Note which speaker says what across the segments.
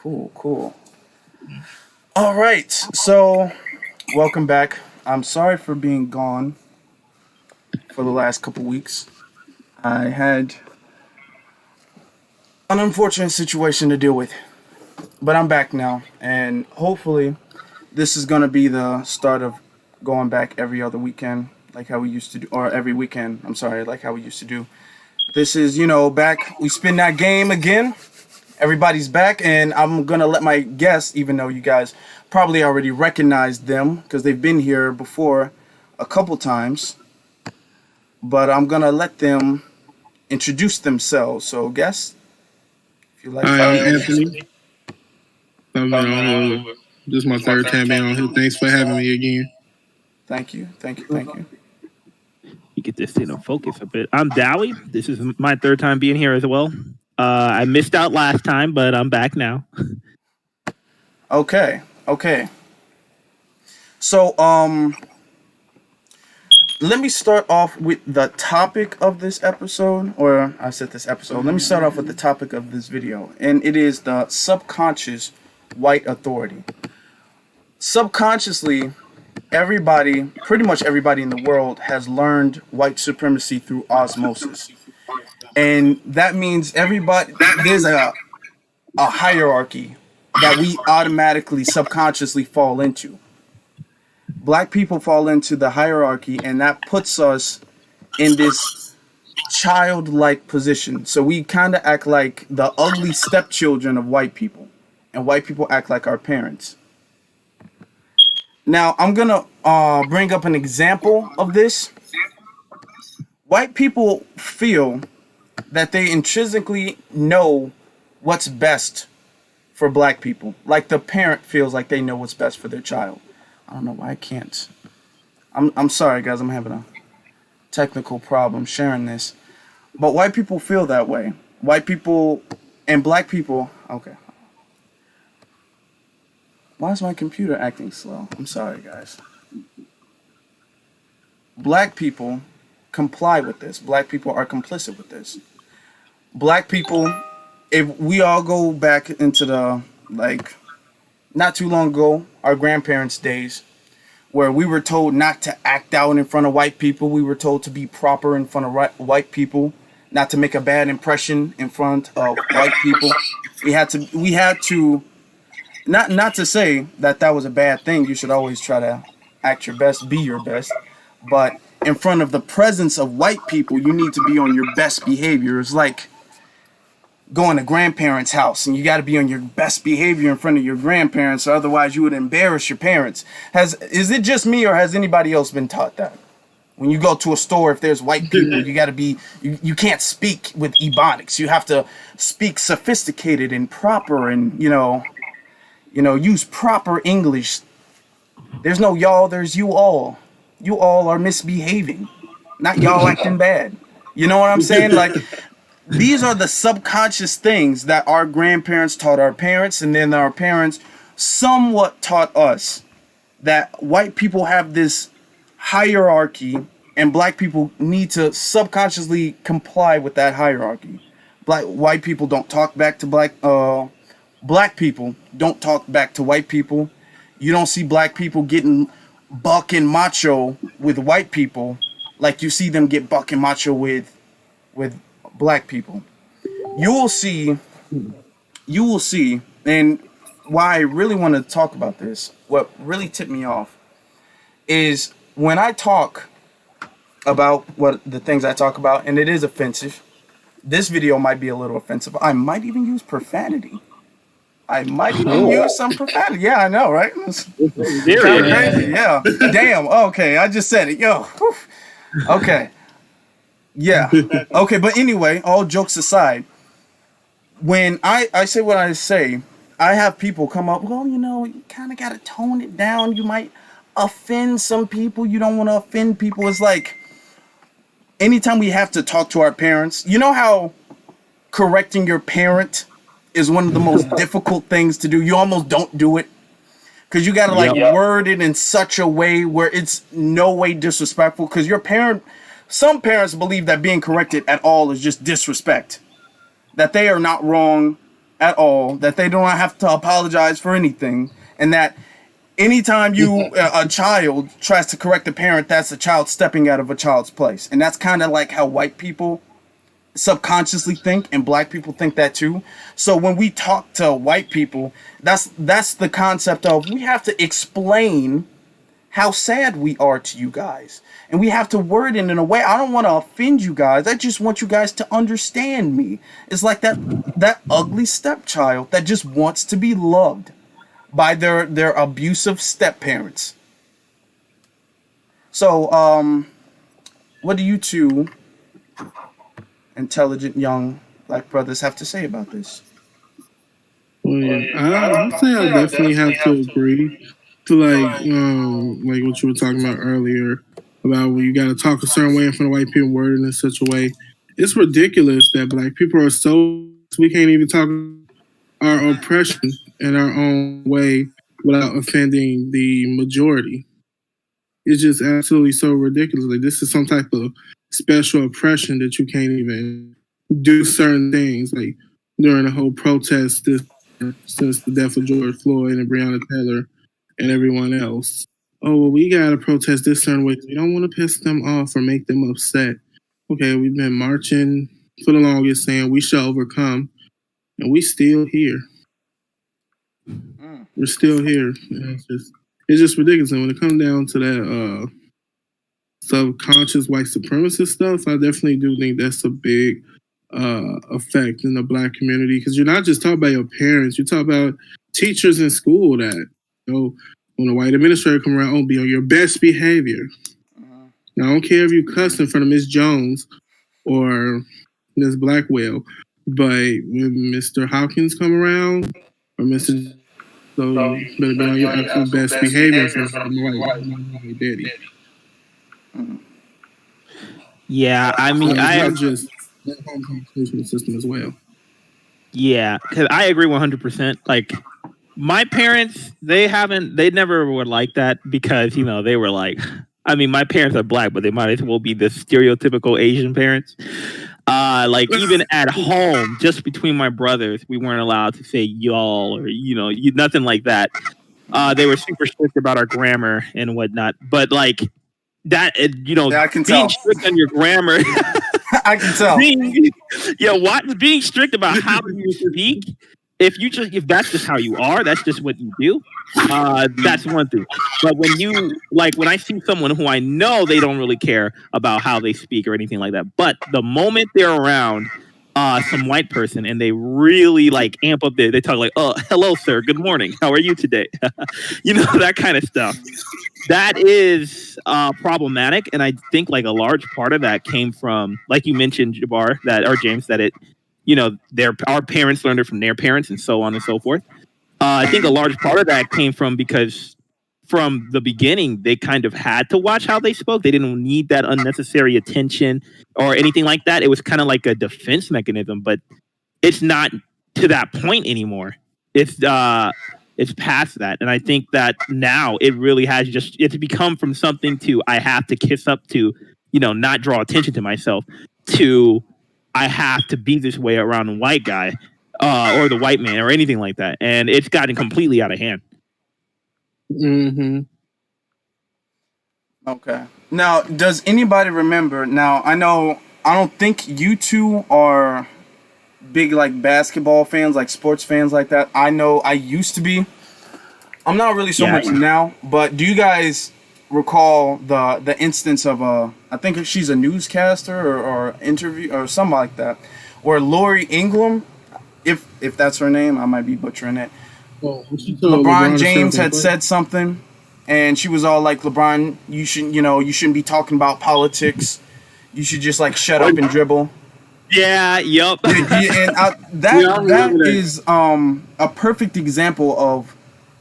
Speaker 1: Cool. All right. So, welcome back. I'm sorry for being gone for the last couple weeks. I had an unfortunate situation to deal with, but I'm back now, and hopefully, this is going to be the start of going back every other weekend, like how we used to do, or every weekend. I'm sorry, like how we used to do. This is, back. We spin that game again. Everybody's back, and I'm gonna let my guests, even though you guys probably already recognized them because they've been here before a couple times, but I'm gonna let them introduce themselves. So, guests, if you like,
Speaker 2: Hi, I'm Anthony. This is my third time being on here. Thanks for having me again.
Speaker 1: Thank you.
Speaker 3: You get this thing on focus a bit. I'm Dowie. This is my third time being here as well. I missed out last time, but I'm back now.
Speaker 1: Okay. So, let me start off with the topic of this episode, or I said this episode. Let me start off with the topic of this video, and it is the subconscious white authority. Subconsciously, pretty much everybody in the world has learned white supremacy through osmosis. And that means there's a hierarchy that we automatically, subconsciously fall into. Black people fall into the hierarchy, and that puts us in this childlike position. So we kind of act like the ugly stepchildren of white people, and white people act like our parents. Now, I'm going to bring up an example of this. White people feel that they intrinsically know what's best for black people. Like the parent feels like they know what's best for their child. I don't know why I can't. I'm sorry, guys. I'm having a technical problem sharing this. But white people feel that way. White people and black people... Okay. Why is my computer acting slow? I'm sorry, guys. Black people comply with this. Black people are complicit with this. Black people, if we all go back into the, not too long ago, our grandparents' days, where we were told not to act out in front of white people. We were told to be proper in front of white people, not to make a bad impression in front of white people. We had to, not to say that was a bad thing. You should always try to act your best, be your best. But in front of the presence of white people, you need to be on your best behavior. It's like going to grandparents' house, and you got to be on your best behavior in front of your grandparents, or otherwise you would embarrass your parents. Is it just me, or has anybody else been taught that? When you go to a store, if there's white people, you got to be, you can't speak with ebonics. You have to speak sophisticated and proper, and use proper English. There's no y'all, there's you all. You all are misbehaving, not y'all acting bad. You know what I'm saying? Like, these are the subconscious things that our grandparents taught our parents, and then our parents somewhat taught us, that white people have this hierarchy and black people need to subconsciously comply with that hierarchy. White people don't talk back to black people don't talk back to white people. You don't see black people getting buck and macho with white people like you see them get buck and macho with black people. You will see, and why I really want to talk about this, what really tipped me off, is when I talk about what the things I talk about, and it is offensive. This video might be a little offensive. I might even use profanity. Use some profanity. Yeah, I know, right? It's kind of crazy. Yeah. Damn. Okay, I just said it. Yo. Whew. Okay. Yeah. Okay, but anyway, all jokes aside, when I say what I say, I have people come up, well, you kind of got to tone it down. You might offend some people. You don't want to offend people. It's like, anytime we have to talk to our parents, you know how correcting your parent is one of the most difficult things to do? You almost don't do it because you got to word it in such a way where it's no way disrespectful, because some parents believe that being corrected at all is just disrespect, that they are not wrong, at all, that they don't have to apologize for anything, and that anytime a child tries to correct a parent, that's a child stepping out of a child's place. And that's kind of like how white people subconsciously think, and black people think that too. So when we talk to white people, that's the concept of, we have to explain how sad we are to you guys, and we have to word it in a way, I don't want to offend you guys, I just want you guys to understand me. It's like that ugly stepchild that just wants to be loved by their abusive step parents. So what do you two intelligent young black brothers have to say about this?
Speaker 2: Well, yeah, I'd say I definitely have to agree to like what you were talking about earlier about when you got to talk a certain way in front of white people, worded in such a way. It's ridiculous that black people are so we can't even talk our oppression in our own way without offending the majority. It's just absolutely so ridiculous. Like, this is some type of special oppression that you can't even do certain things. Like during the whole protest since the death of George Floyd and Breonna Taylor and everyone else. Oh, well, we got to protest this certain way. We don't want to piss them off or make them upset. Okay, we've been marching for the longest saying we shall overcome, and we still here. We're still here. And it's just ridiculous. And when it comes down to that subconscious white supremacist stuff, I definitely do think that's a big effect in the black community, because you're not just talking about your parents, you talk about teachers in school that, when a white administrator come around, be on your best behavior. Now, I don't care if you cuss in front of Miss Jones or Miss Blackwell, but when Mr. Hawkins come around or Mr. So you better be on your absolute best behavior for my daddy.
Speaker 3: Yeah, I mean, I
Speaker 2: just the home constitutional system as well.
Speaker 3: Yeah, because I agree 100%. Like, my parents, they never were like that, because, they were like, I mean, my parents are black, but they might as well be the stereotypical Asian parents. Like, even at home, just between my brothers, we weren't allowed to say y'all or, nothing like that. They were super strict about our grammar and whatnot. But, like, that,
Speaker 1: I can
Speaker 3: being
Speaker 1: tell.
Speaker 3: strict on your grammar.
Speaker 1: I can tell.
Speaker 3: Being strict about how you speak. If that's just how you are, that's just what you do. That's one thing. But when I see someone who I know they don't really care about how they speak or anything like that, but the moment they're around some white person and they really like amp up they talk like, "Oh, hello, sir. Good morning. How are you today?" That kind of stuff. That is problematic, and I think like a large part of that came from, like you mentioned, Jabbar, James, that it, our parents learned it from their parents, and so on and so forth. I think a large part of that came from because from the beginning they kind of had to watch how they spoke. They didn't need that unnecessary attention or anything like that. It was kind of like a defense mechanism, but it's not to that point anymore. It's past that, and I think that now it really has it's become from something to I have to kiss up to, not draw attention to myself, to I have to be this way around a white guy or the white man or anything like that, and it's gotten completely out of hand.
Speaker 2: Mm-hmm.
Speaker 1: Okay. Now, does anybody remember? Now, I don't think you two are big like basketball fans, like sports fans like that. I know I used to be. I'm not really so much now, but do you guys recall the instance of I think she's a newscaster or interview or something like that, where Lori Ingram, if that's her name, I might be butchering it.
Speaker 2: Well,
Speaker 1: LeBron James had said something, and she was all like, "LeBron, you shouldn't be talking about politics. You should just like shut up and dribble."
Speaker 3: Yeah. Yep.
Speaker 1: And that is a perfect example of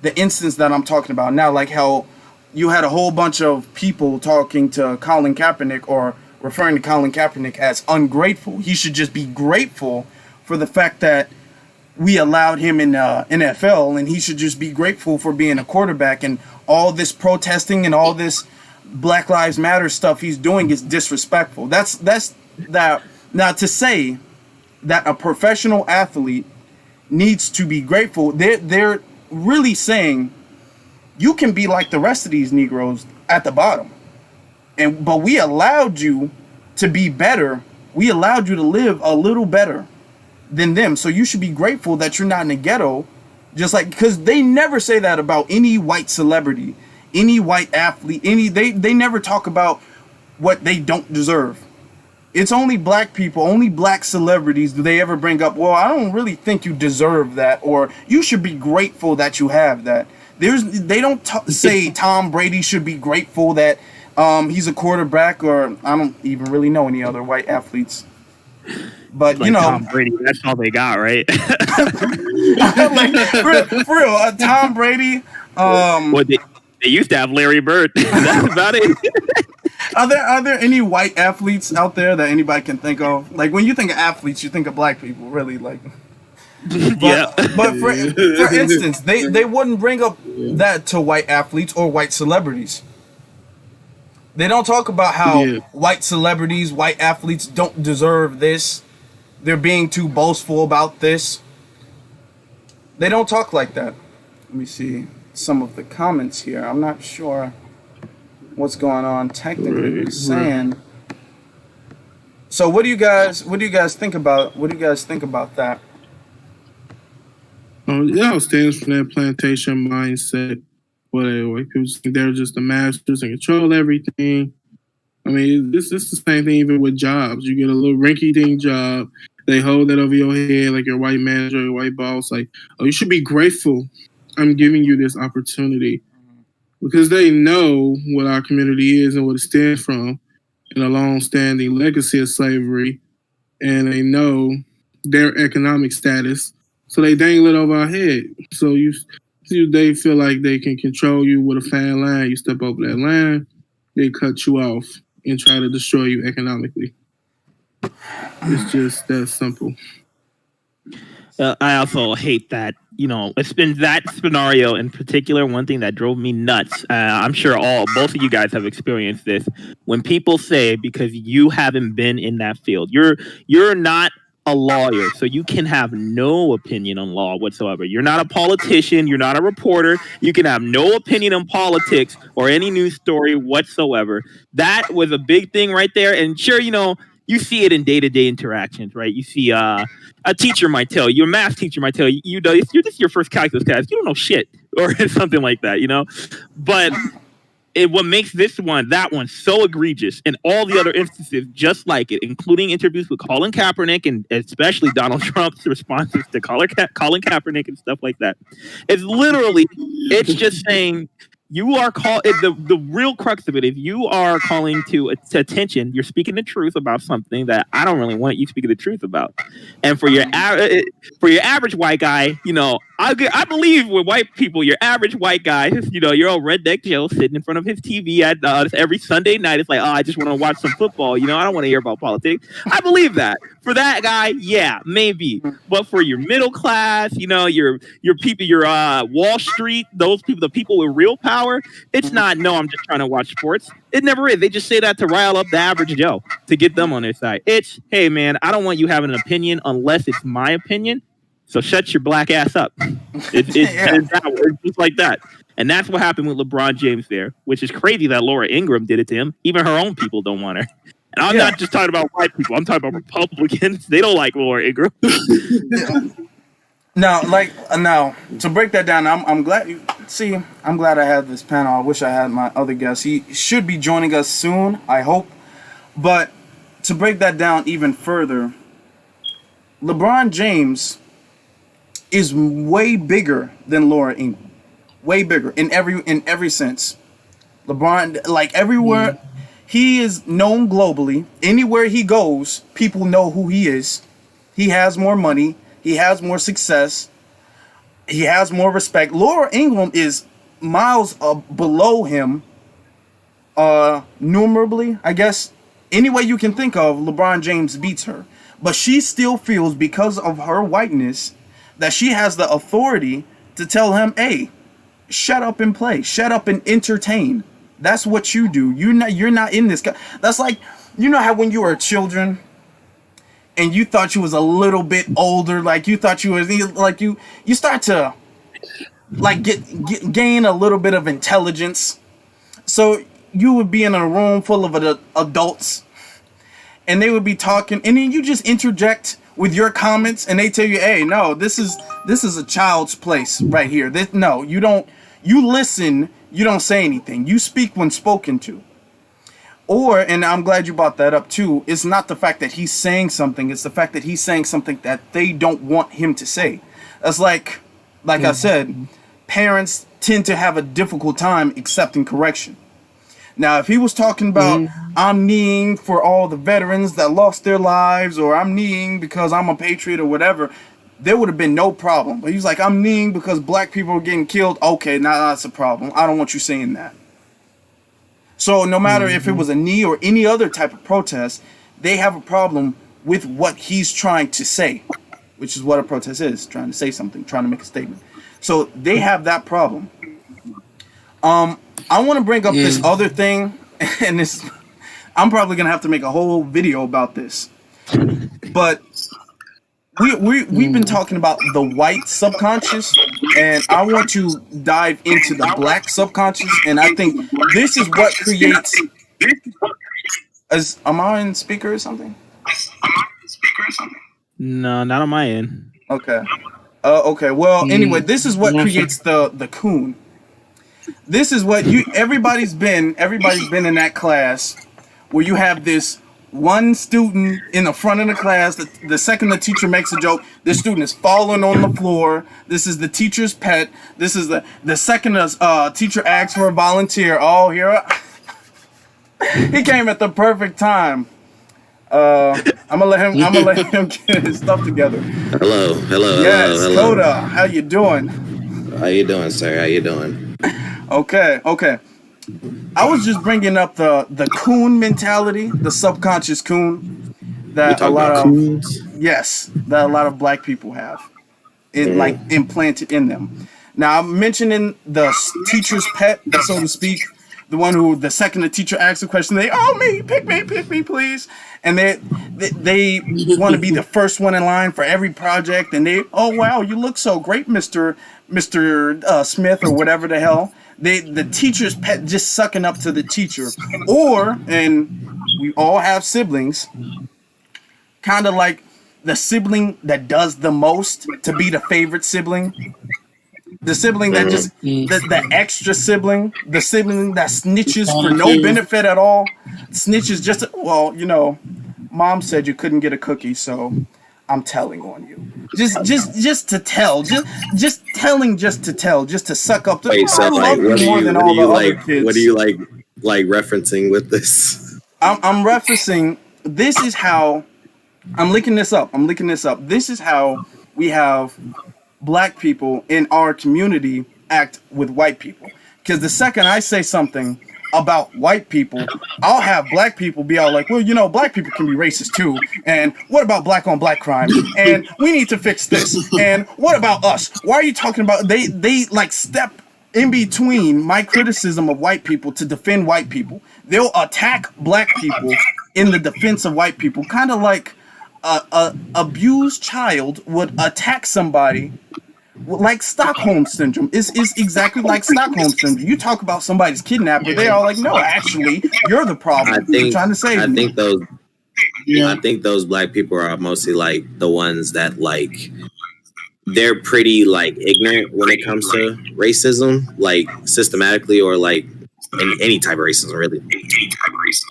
Speaker 1: the instance that I'm talking about now. Like how you had a whole bunch of people talking to Colin Kaepernick or referring to Colin Kaepernick as ungrateful. He should just be grateful for the fact that we allowed him in NFL, and he should just be grateful for being a quarterback. And all this protesting and all this Black Lives Matter stuff he's doing is disrespectful. That's that. Now, to say that a professional athlete needs to be grateful. They're really saying you can be like the rest of these Negroes at the bottom, but we allowed you to be better. We allowed you to live a little better than them. So you should be grateful that you're not in the ghetto. Just like, because they never say that about any white celebrity, any white athlete, they never talk about what they don't deserve. It's only black people, only black celebrities do they ever bring up, well, I don't really think you deserve that, or you should be grateful that you have that. They don't say Tom Brady should be grateful that he's a quarterback, or I don't even really know any other white athletes. But
Speaker 3: like Tom Brady, that's all they got, right?
Speaker 1: like for real, Tom Brady.
Speaker 3: Well, they used to have Larry Bird. That's about it.
Speaker 1: Are there any white athletes out there that anybody can think of? Like when you think of athletes, you think of black people, really. Like, but for instance, they wouldn't bring up that to white athletes or white celebrities. They don't talk about how white celebrities, white athletes don't deserve this. They're being too boastful about this. They don't talk like that. Let me see some of the comments here. I'm not sure what's going on technically saying. So what do you guys think about that?
Speaker 2: It stands for that plantation mindset. Where white people think they're just the masters and control everything. I mean, this is the same thing even with jobs. You get a little rinky-dink job, they hold that over your head like your white manager, your white boss. Like, oh, you should be grateful I'm giving you this opportunity. Because they know what our community is and what it stands from, and a long-standing legacy of slavery, and they know their economic status, so they dangle it over our head. So they feel like they can control you with a fine line. You step over that line, they cut you off and try to destroy you economically. It's just that simple.
Speaker 3: I also hate that, it's been that scenario in particular. One thing that drove me nuts. I'm sure both of you guys have experienced this. When people say, because you haven't been in that field, you're not a lawyer, so you can have no opinion on law whatsoever. You're not a politician. You're not a reporter. You can have no opinion on politics or any news story whatsoever. That was a big thing right there. And sure, you see it in day-to-day interactions, right? You see a teacher might tell you, a math teacher might tell you, this is your first calculus class. You don't know shit, or something like that, But what makes that one so egregious, and all the other instances just like it, including interviews with Colin Kaepernick and especially Donald Trump's responses to Colin Kaepernick and stuff like that, it's just saying, you are the real crux of it. If you are calling to attention, you're speaking the truth about something that I don't really want you speaking the truth about. And for your average white guy, I believe with white people, your average white guy, your old redneck Joe sitting in front of his TV at every Sunday night. It's like, I just want to watch some football. I don't want to hear about politics. I believe that. For that guy, yeah, maybe. But for your middle class, your people, your Wall Street, those people, the people with real power, it's not, no, I'm just trying to watch sports. It never is. They just say that to rile up the average Joe, to get them on their side. It's, hey, man, I don't want you having an opinion unless it's my opinion. So shut your black ass up. It's just like that. And that's what happened with LeBron James there, which is crazy that Laura Ingraham did it to him. Even her own people don't want her. And I'm not just talking about white people. I'm talking about Republicans. They don't like Laura Ingraham.
Speaker 1: Now, to break that down, I'm glad I'm glad I had this panel. I wish I had my other guest. He should be joining us soon, I hope. But to break that down even further, LeBron James is way bigger than Laura Ingraham. Way bigger in every sense. LeBron, like everywhere, he is known globally. Anywhere he goes, people know who he is. He has more money. He has more success. He has more respect. Laura Ingraham is miles below him, numerably, I guess. Any way you can think of, LeBron James beats her. But she still feels, because of her whiteness, that she has the authority to tell him, hey, shut up and play. Shut up and entertain. That's what you do. You're not in this. That's like, how when you were children and you thought you was a little bit older, like you thought you was like you start to like gain a little bit of intelligence. So you would be in a room full of adults, and they would be talking, and then you just interject with your comments, and they tell you, "Hey, no, this is a child's place right here. No, you don't. You listen. You don't say anything. You speak when spoken to." Or, and I'm glad you brought that up too, it's not the fact that he's saying something, it's the fact that he's saying something that they don't want him to say. It's like I said, parents tend to have a difficult time accepting correction. Now, if he was talking about, I'm kneeling for all the veterans that lost their lives, or I'm kneeling because I'm a patriot or whatever, there would have been no problem. But he was like, I'm kneeling because black people are getting killed. Okay, now that's a problem. I don't want you saying that. So no matter if it was a knee or any other type of protest, they have a problem with what he's trying to say, which is what a protest is, trying to say something, trying to make a statement. So they have that problem. I want to bring up this other thing, and this, I'm probably going to have to make a whole video about this. But we've been talking about the white subconscious, and I want to dive into the black subconscious, and I think this is what creates. Am I on speaker or something?
Speaker 3: No, not on my end.
Speaker 1: Okay. Okay. Well, anyway, this is what creates the coon. This is what everybody's been in that class where you have this one student in the front of the class. The second the teacher makes a joke, this student is falling on the floor. This is the teacher's pet. This is the second teacher asks for a volunteer. Oh, here he came at the perfect time. I'm gonna let him get his stuff together.
Speaker 4: Hello.
Speaker 1: Yes,
Speaker 4: hello.
Speaker 1: Coda, how you doing?
Speaker 4: How you doing, sir? How you doing?
Speaker 1: Okay. I was just bringing up the coon mentality, the subconscious coon that a lot of black people have, like implanted in them. Now I'm mentioning the teacher's pet, so to speak, the one who the second the teacher asks a question, they pick me, please, and they want to be the first one in line for every project, and wow, you look so great, Mr. Smith or whatever the hell. The teacher's pet just sucking up to the teacher. And we all have siblings, kind of like the sibling that does the most to be the favorite sibling. The sibling that just, the extra sibling, the sibling that snitches for no benefit at all. Snitches just, mom said you couldn't get a cookie, so I'm telling on you. Just to tell, just telling, just to tell, just to suck up.
Speaker 4: Wait, so like, what are you like referencing with this?
Speaker 1: I'm referencing. This is how I'm looking this up. This is how we have black people in our community act with white people. Because the second I say something about white people, I'll have black people be all like, well, black people can be racist too. And what about black on black crime? And we need to fix this. And what about us? Why are you talking about, they like step in between my criticism of white people to defend white people. They'll attack black people in the defense of white people. Kind of like a abused child would attack somebody. Like Stockholm syndrome is exactly like Stockholm syndrome. You talk about somebody's kidnapper, they are like, no, actually, you're the problem. You're trying to save me.
Speaker 4: I think those black people are mostly like the ones that like they're pretty like ignorant when it comes to racism, like systematically or like any type of racism, really.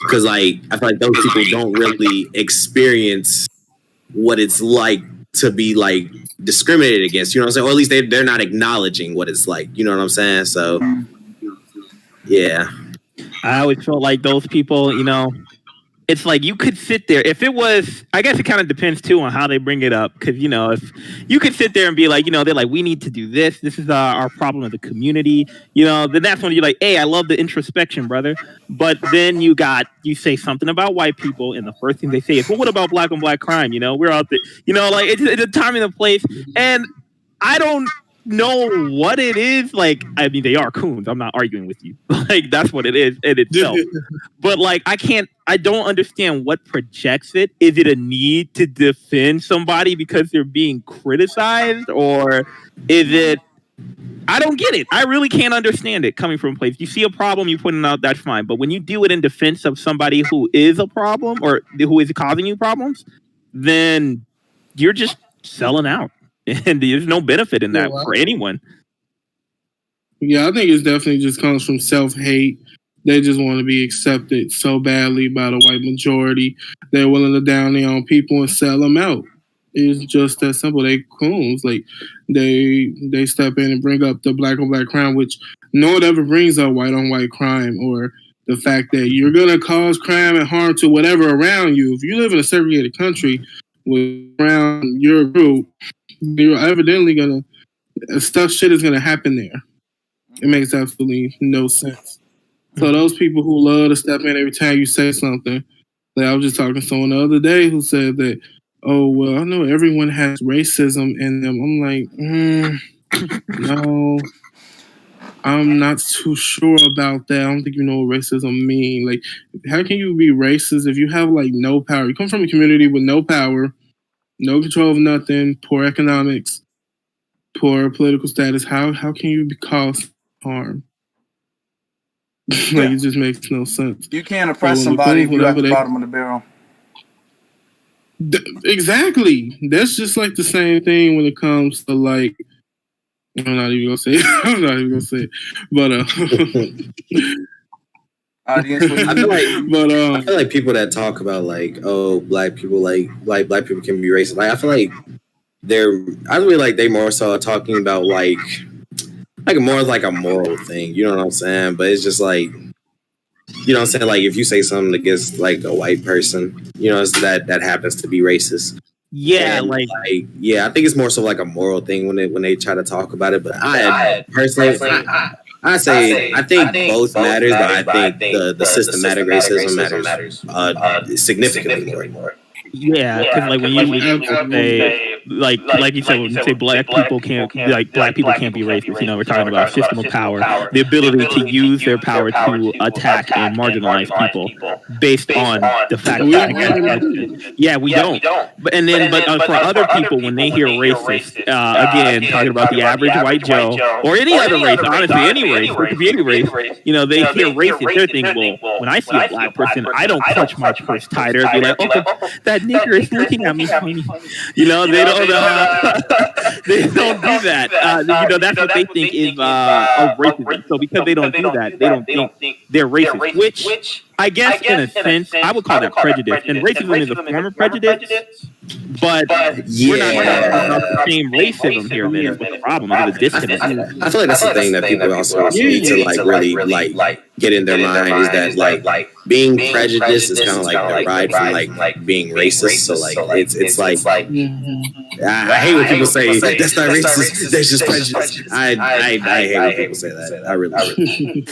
Speaker 4: Because like I feel like those people don't really experience what it's like to be like discriminated against, you know what I'm saying? Or at least they're not acknowledging what it's like, you know what I'm saying? So yeah.
Speaker 3: I always felt like those people, it's like you could sit there. If it was, I guess it kind of depends too on how they bring it up. Because, if you could sit there and be like, they're like, we need to do this. This is our problem as a community. Then that's when you're like, hey, I love the introspection, brother. But then you say something about white people, and the first thing they say is, well, what about black on black crime? We're out there, it's a time and a place. And I don't know what it is. Like, I mean, they are coons. I'm not arguing with you. Like, that's what it is in itself. But like, I don't understand what projects it. Is it a need to defend somebody because they're being criticized, or is it? I don't get it. I really can't understand it coming from a place. You see a problem, you put it out, that's fine. But when you do it in defense of somebody who is a problem or who is causing you problems, then you're just selling out. And there's no benefit in that for anyone.
Speaker 2: Yeah, I think it definitely just comes from self-hate. They just want to be accepted so badly by the white majority. They're willing to down their own people and sell them out. It's just that simple. They coons. Like, they step in and bring up the black on black crime, which no one ever brings up white on white crime, or the fact that you're going to cause crime and harm to whatever around you. If you live in a segregated country with around your group, you're evidently going to, shit is going to happen there. It makes absolutely no sense. So those people who love to step in every time you say something, like I was just talking to someone the other day who said that, oh, well, I know everyone has racism in them. I'm like, no, I'm not too sure about that. I don't think you know what racism means. Like, how can you be racist if you have like no power? You come from a community with no power, no control of nothing, poor economics, poor political status. How can you cause harm? Like, it just makes no sense.
Speaker 1: You can't oppress somebody if you're at the bottom of the barrel.
Speaker 2: Exactly. That's just like the same thing when it comes to like, I'm not even gonna say it. But
Speaker 1: audience,
Speaker 4: I feel like people that talk about like, oh, black people like black people can be racist. Like, I feel like I really like they more so talking about like more like a moral thing. You know what I'm saying? But it's just like, you know what I'm saying? Like, if you say something against like a white person, you know, that happens to be racist.
Speaker 3: Yeah,
Speaker 4: and, I think it's more so like a moral thing when they try to talk about it. But I personally, I think both matters, but I think the systematic racism matters significantly more.
Speaker 3: Yeah, because like when you say like you said, when you say black people can't be racist, you know, we're talking about system of power, the ability to use their power to attack and marginalize people based on the fact that we don't. But for other people, when they hear racist, again, talking about the average white Joe or any other race, honestly, any race, it could be any race, you know, they hear racist, they're thinking, well, when I see a black person, I don't clutch my purse tighter and be like, okay, that nigger is looking at me funny. You know, they don't do that. You know, that's what they think is racism. So because they don't do that, they don't think they're racist, which I guess in a sense, I would call that prejudice. And racism is a form of prejudice, but we're not talking about the same racism here, man. That's what the problem is, the disconnect.
Speaker 4: I feel like that's the thing that people also need to like really like get in their mind is that like being prejudiced is kind of like derived from like being racist. So like it's like I hate when people say that's not racist, that's just prejudice. I hate when people say that. I really.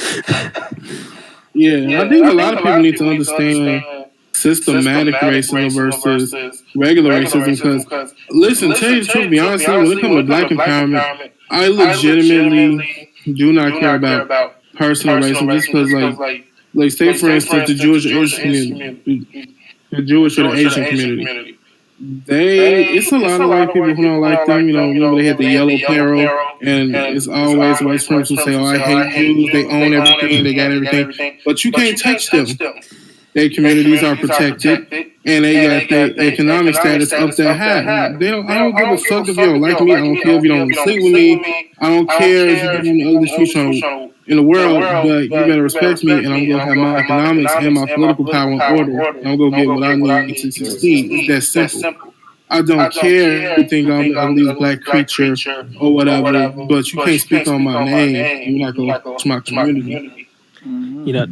Speaker 2: Yeah, I think a lot of people need to understand systematic racism versus regular racism. Because, listen, tell you the truth, be honest, when it comes to black empowerment, I legitimately do not care about personal racism just because, like, say for instance, the Jewish or Asian community, the Jewish or the Asian community. It's a lot of white people who don't like them. You know, they have the yellow peril, and it's always white supremacists who say, "Oh, I hate Jews. They own everything. They got everything." But you can't touch them. Their communities are protected, and they got their economic status up there high. I don't give a fuck if you don't like me. I don't care if you don't sleep with me. I don't care if you're doing the ugliest shit in the world, but you better respect me, and I'm going to have my economics and my political power in order, and I'm going to get what I need to succeed. It's that simple. I don't care if you think I'm a least black creature or whatever, but you can't speak on my name. You're not going to touch my community.
Speaker 3: You know,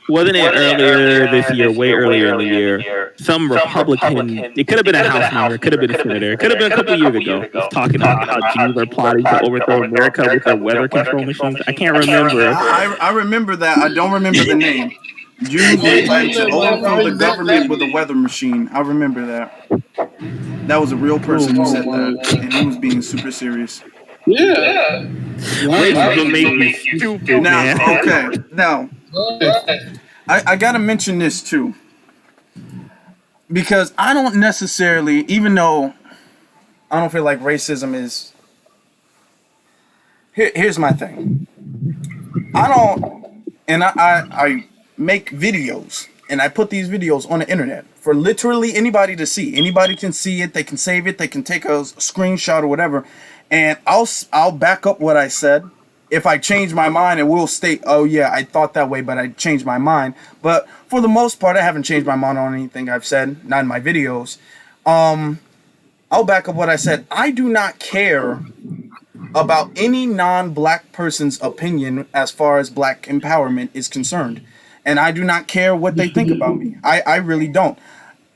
Speaker 3: wasn't it earlier this year, way earlier in the year, some Republican, it could have been a House member, it could have been a senator, it could have been a couple of years ago, was talking about how Jews are plotting to overthrow America with their weather control machines. I can't remember.
Speaker 1: I remember that. I don't remember the name. Jews are trying to overthrow the government with a weather machine. I remember that. That was a real person who said that, and he was being super serious.
Speaker 2: Yeah.
Speaker 3: Racism makes you stupid, man.
Speaker 1: Now, okay. Now, I gotta mention this too, because I don't necessarily, even though I don't feel like racism is. Here's my thing. I don't, and I make videos, and I put these videos on the internet for literally anybody to see. Anybody can see it. They can save it. They can take a screenshot or whatever, and I'll back up what I said. If I change my mind, it will state, oh yeah, I thought that way, but I changed my mind. But for the most part, I haven't changed my mind on anything I've said, not in my videos. I'll back up what I said. I do not care about any non-black person's opinion as far as black empowerment is concerned. And I do not care what they think about me. I really don't.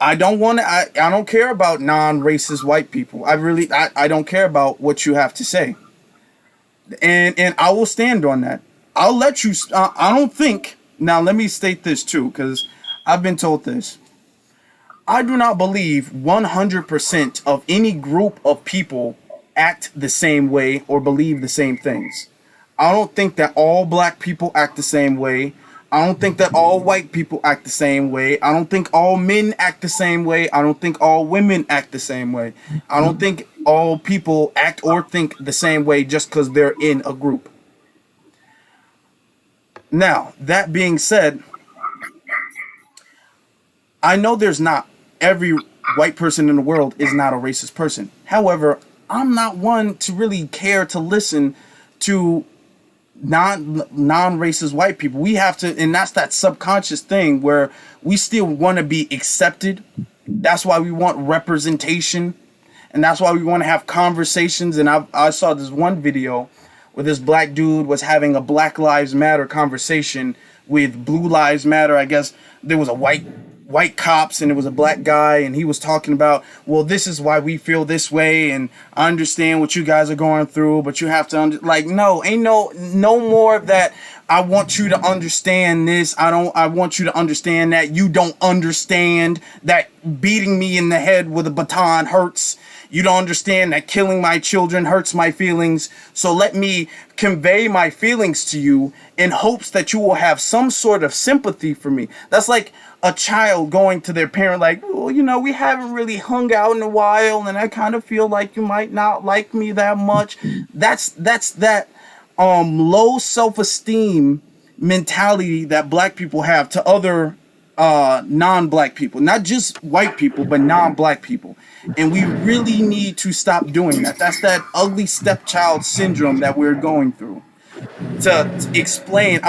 Speaker 1: I don't care about non-racist white people. I don't care about what you have to say. And I will stand on that. I'll let you, I don't think, now let me state this too, because I've been told this. I do not believe 100% of any group of people act the same way or believe the same things. I don't think that all black people act the same way. I don't think that all white people act the same way. I don't think all men act the same way. I don't think all women act the same way. I don't think all people act or think the same way just because they're in a group. Now, that being said, I know there's not every white person in the world is not a racist person. However, I'm not one to really care to listen to non-racist white people. We have to, and that's that subconscious thing where we still want to be accepted. That's why we want representation, and that's why we want to have conversations. And I saw this one video where this black dude was having a Black Lives Matter conversation with Blue Lives Matter. I guess there was a white cops and it was a black guy, and he was talking about, well, this is why we feel this way, and I understand what you guys are going through, but you have to no, ain't no more of that. I want you to understand this. I want you to understand that you don't understand that beating me in the head with a baton hurts. You don't understand that killing my children hurts my feelings. So let me convey my feelings to you in hopes that you will have some sort of sympathy for me. That's like a child going to their parent like, well, we haven't really hung out in a while, and I kind of feel like you might not like me that much. That's that low self-esteem mentality that black people have to other non-black people, not just white people, but non-black people. And we really need to stop doing that. That's that ugly stepchild syndrome that we're going through. To explain,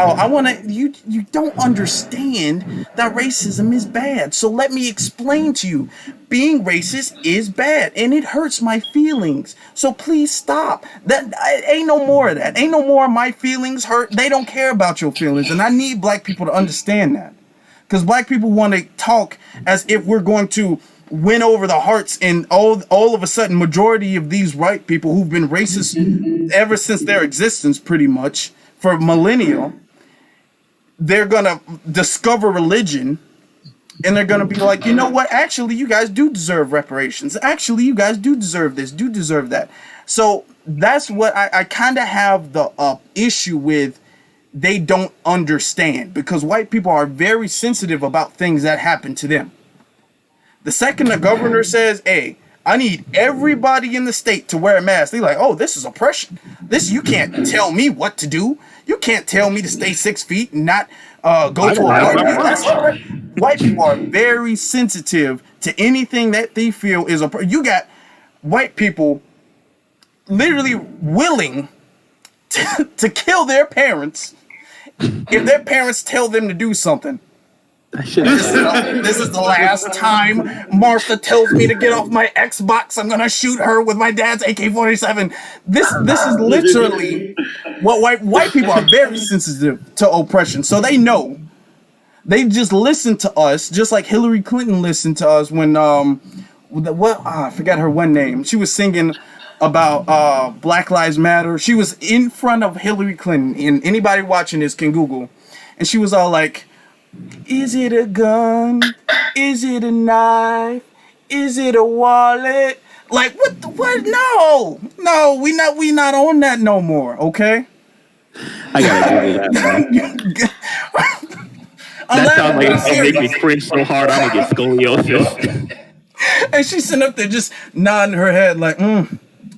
Speaker 1: you don't understand that racism is bad. So let me explain to you. Being racist is bad, and it hurts my feelings. So please stop. That ain't no more of that. Ain't no more of my feelings hurt. They don't care about your feelings, and I need black people to understand that. Because black people want to talk as if we're going to win over the hearts, and all of a sudden, majority of these white people who've been racist ever since their existence, pretty much, for millennia, they're going to discover religion, and they're going to be like, you know what? Actually, you guys do deserve reparations. Actually, you guys do deserve this, do deserve that. So that's what I kind of have the issue with. They don't understand, because white people are very sensitive about things that happen to them. The second the governor says, hey, I need everybody in the state to wear a mask, they're like, oh, this is oppression. You can't tell me what to do. You can't tell me to stay 6 feet and not go to a party. White people are very sensitive to anything that they feel is oppression. You got white people literally willing to kill their parents if their parents tell them to do something. This is the last time Martha tells me to get off my Xbox. I'm gonna shoot her with my dad's AK-47. This is literally what white people are very sensitive to oppression. So they know. They just listen to us, just like Hillary Clinton listened to us when I forgot her one name. She was singing about Black Lives Matter. She was in front of Hillary Clinton, and anybody watching this can Google, and she was all like, is it a gun? Is it a knife? Is it a wallet? Like what? No, we not on that no more. Okay.
Speaker 3: I gotta Google that, man. That sounds like it's gonna make me cringe so hard I'm gonna get scoliosis.
Speaker 1: And she's sitting up there just nodding her head like,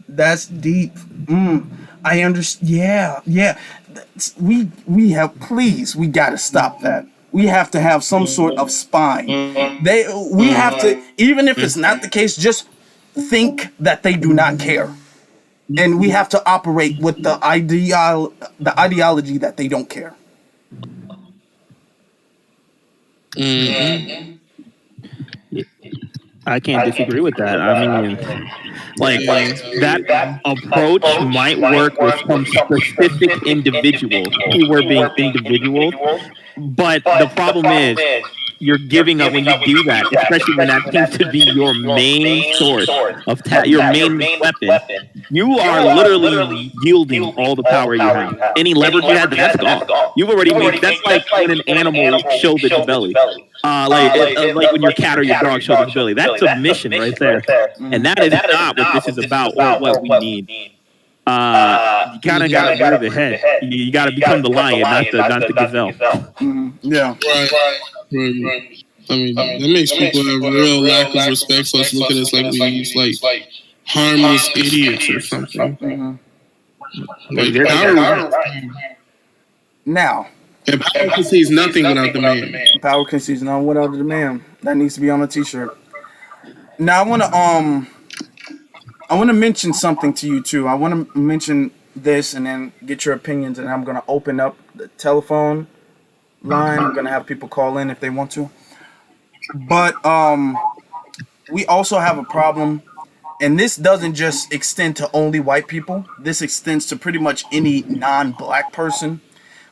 Speaker 1: that's deep. I understand. Yeah. We gotta stop that. We have to have some sort of spine. We have to, even if it's not the case, just think that they do not care. And we have to operate with the ideology that they don't care.
Speaker 3: I can't disagree with that. I mean, like that approach might work with some specific individuals who were being individuals, but the problem is you're giving up when you do that, especially when that seems to be your main source of your main weapon. You are literally yielding all the power you have. Any leverage you had, that's gone. You've already made. That's like when an animal shows its belly. Like when your cat or your dog shows its belly. That's submission right there, and that is not what this is about or what we need. You kind of gotta go to the head. You gotta become the lion, not the gazelle.
Speaker 1: Yeah.
Speaker 2: Right. I mean, that makes people have real lack of respect. So let's look at us like we like harmless idiots or something.
Speaker 1: Now.
Speaker 2: And power concedes nothing without demand.
Speaker 1: Power concedes nothing without the demand. That needs to be on a t-shirt. Now I wanna mention something to you too. I wanna mention this and then get your opinions, and I'm gonna open up the telephone line. I'm gonna have people call in if they want to. But we also have a problem, and this doesn't just extend to only white people. This extends to pretty much any non-black person,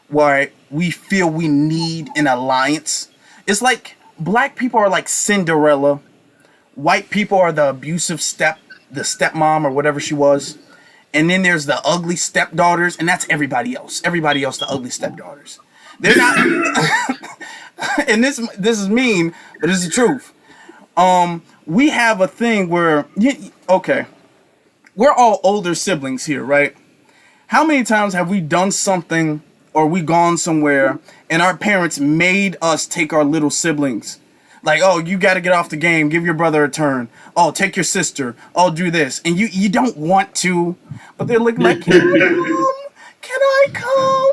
Speaker 1: where we feel we need an alliance. It's like black people are like Cinderella, white people are the abusive stepmom or whatever she was, and then there's the ugly stepdaughters, and that's everybody else. Everybody else, the ugly stepdaughters. They're not. And this is mean, but it's the truth. We have a thing where we're all older siblings here, right? How many times have we done something or we gone somewhere and our parents made us take our little siblings? Like, oh, you got to get off the game. Give your brother a turn. Oh, take your sister. Oh, do this. And you don't want to, but they're looking like, can I come?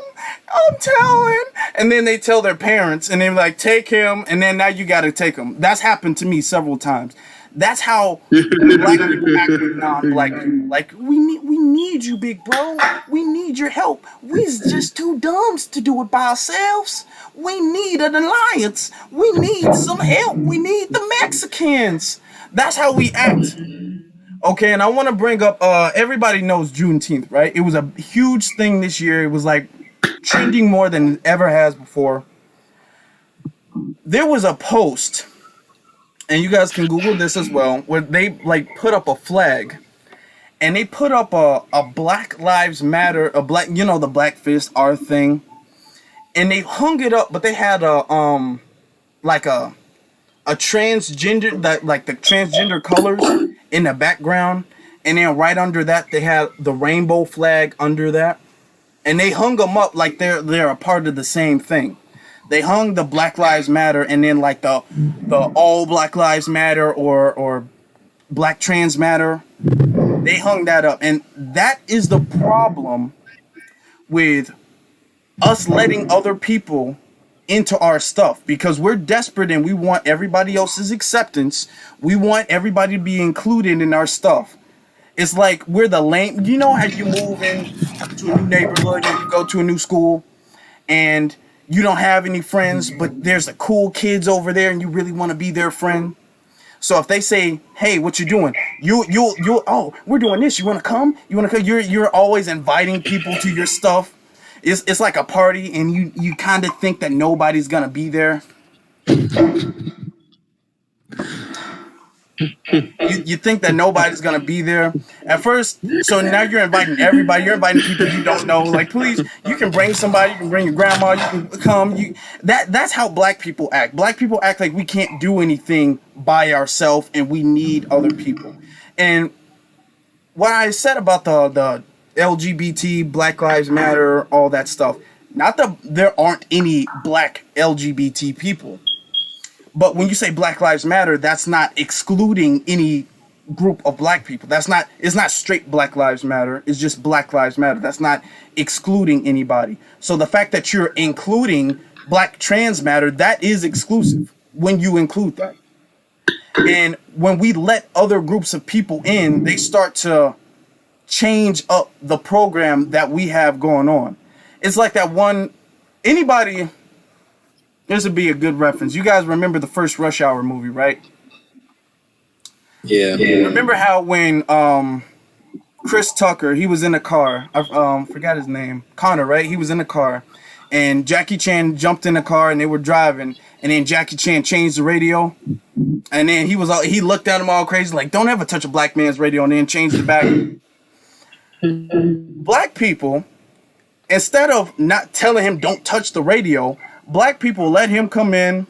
Speaker 1: I'm telling. And then they tell their parents and they're like, take him. And then now you got to take him. That's happened to me several times. That's how black people act with non-black people. Like, we need you, big bro. We need your help. We's just too dumb to do it by ourselves. We need an alliance. We need some help. We need the Mexicans. That's how we act. Okay, and I want to bring up, everybody knows Juneteenth, right? It was a huge thing this year. It was like trending more than it ever has before. There was a post, and you guys can Google this as well, where they like put up a flag, and they put up a Black Lives Matter, the Black Fist R thing, and they hung it up, but they had a transgender, that like the transgender colors in the background, and then right under that they had the rainbow flag under that, and they hung them up like they're a part of the same thing. They hung the Black Lives Matter and then like the all Black Lives Matter or Black Trans Matter. They hung that up, and that is the problem with us letting other people into our stuff, because we're desperate and we want everybody else's acceptance. We want everybody to be included in our stuff. It's like we're the lame. You know how you move into a new neighborhood and you go to a new school and you don't have any friends, but there's the cool kids over there and you really want to be their friend. So if they say, "Hey, what you doing?" You'll oh, we're doing this. You want to come? You want to come? You're always inviting people to your stuff. It's like a party, and you kind of think that nobody's gonna be there. You think that nobody's gonna be there at first, so now you're inviting everybody. You're inviting people you don't know. Like, please, you can bring somebody. You can bring your grandma. You can come. That's how black people act. Black people act like we can't do anything by ourselves, and we need other people. And what I said about the LGBT, Black Lives Matter, all that stuff. Not that there aren't any black LGBT people. But when you say Black Lives Matter, that's not excluding any group of black people. It's not straight Black Lives Matter. It's just Black Lives Matter. That's not excluding anybody. So the fact that you're including Black Trans Matter, that is exclusive when you include that. And when we let other groups of people in, they start to change up the program that we have going on. It's like that one, anybody... This would be a good reference. You guys remember the first Rush Hour movie, right?
Speaker 4: Yeah.
Speaker 1: Remember how when Chris Tucker, he was in the car. I forgot his name. Connor, right? He was in the car. And Jackie Chan jumped in the car and they were driving. And then Jackie Chan changed the radio. And then he looked at him all crazy, like, don't ever touch a black man's radio, and then changed it back. Black people, instead of not telling him don't touch the radio, black people let him come in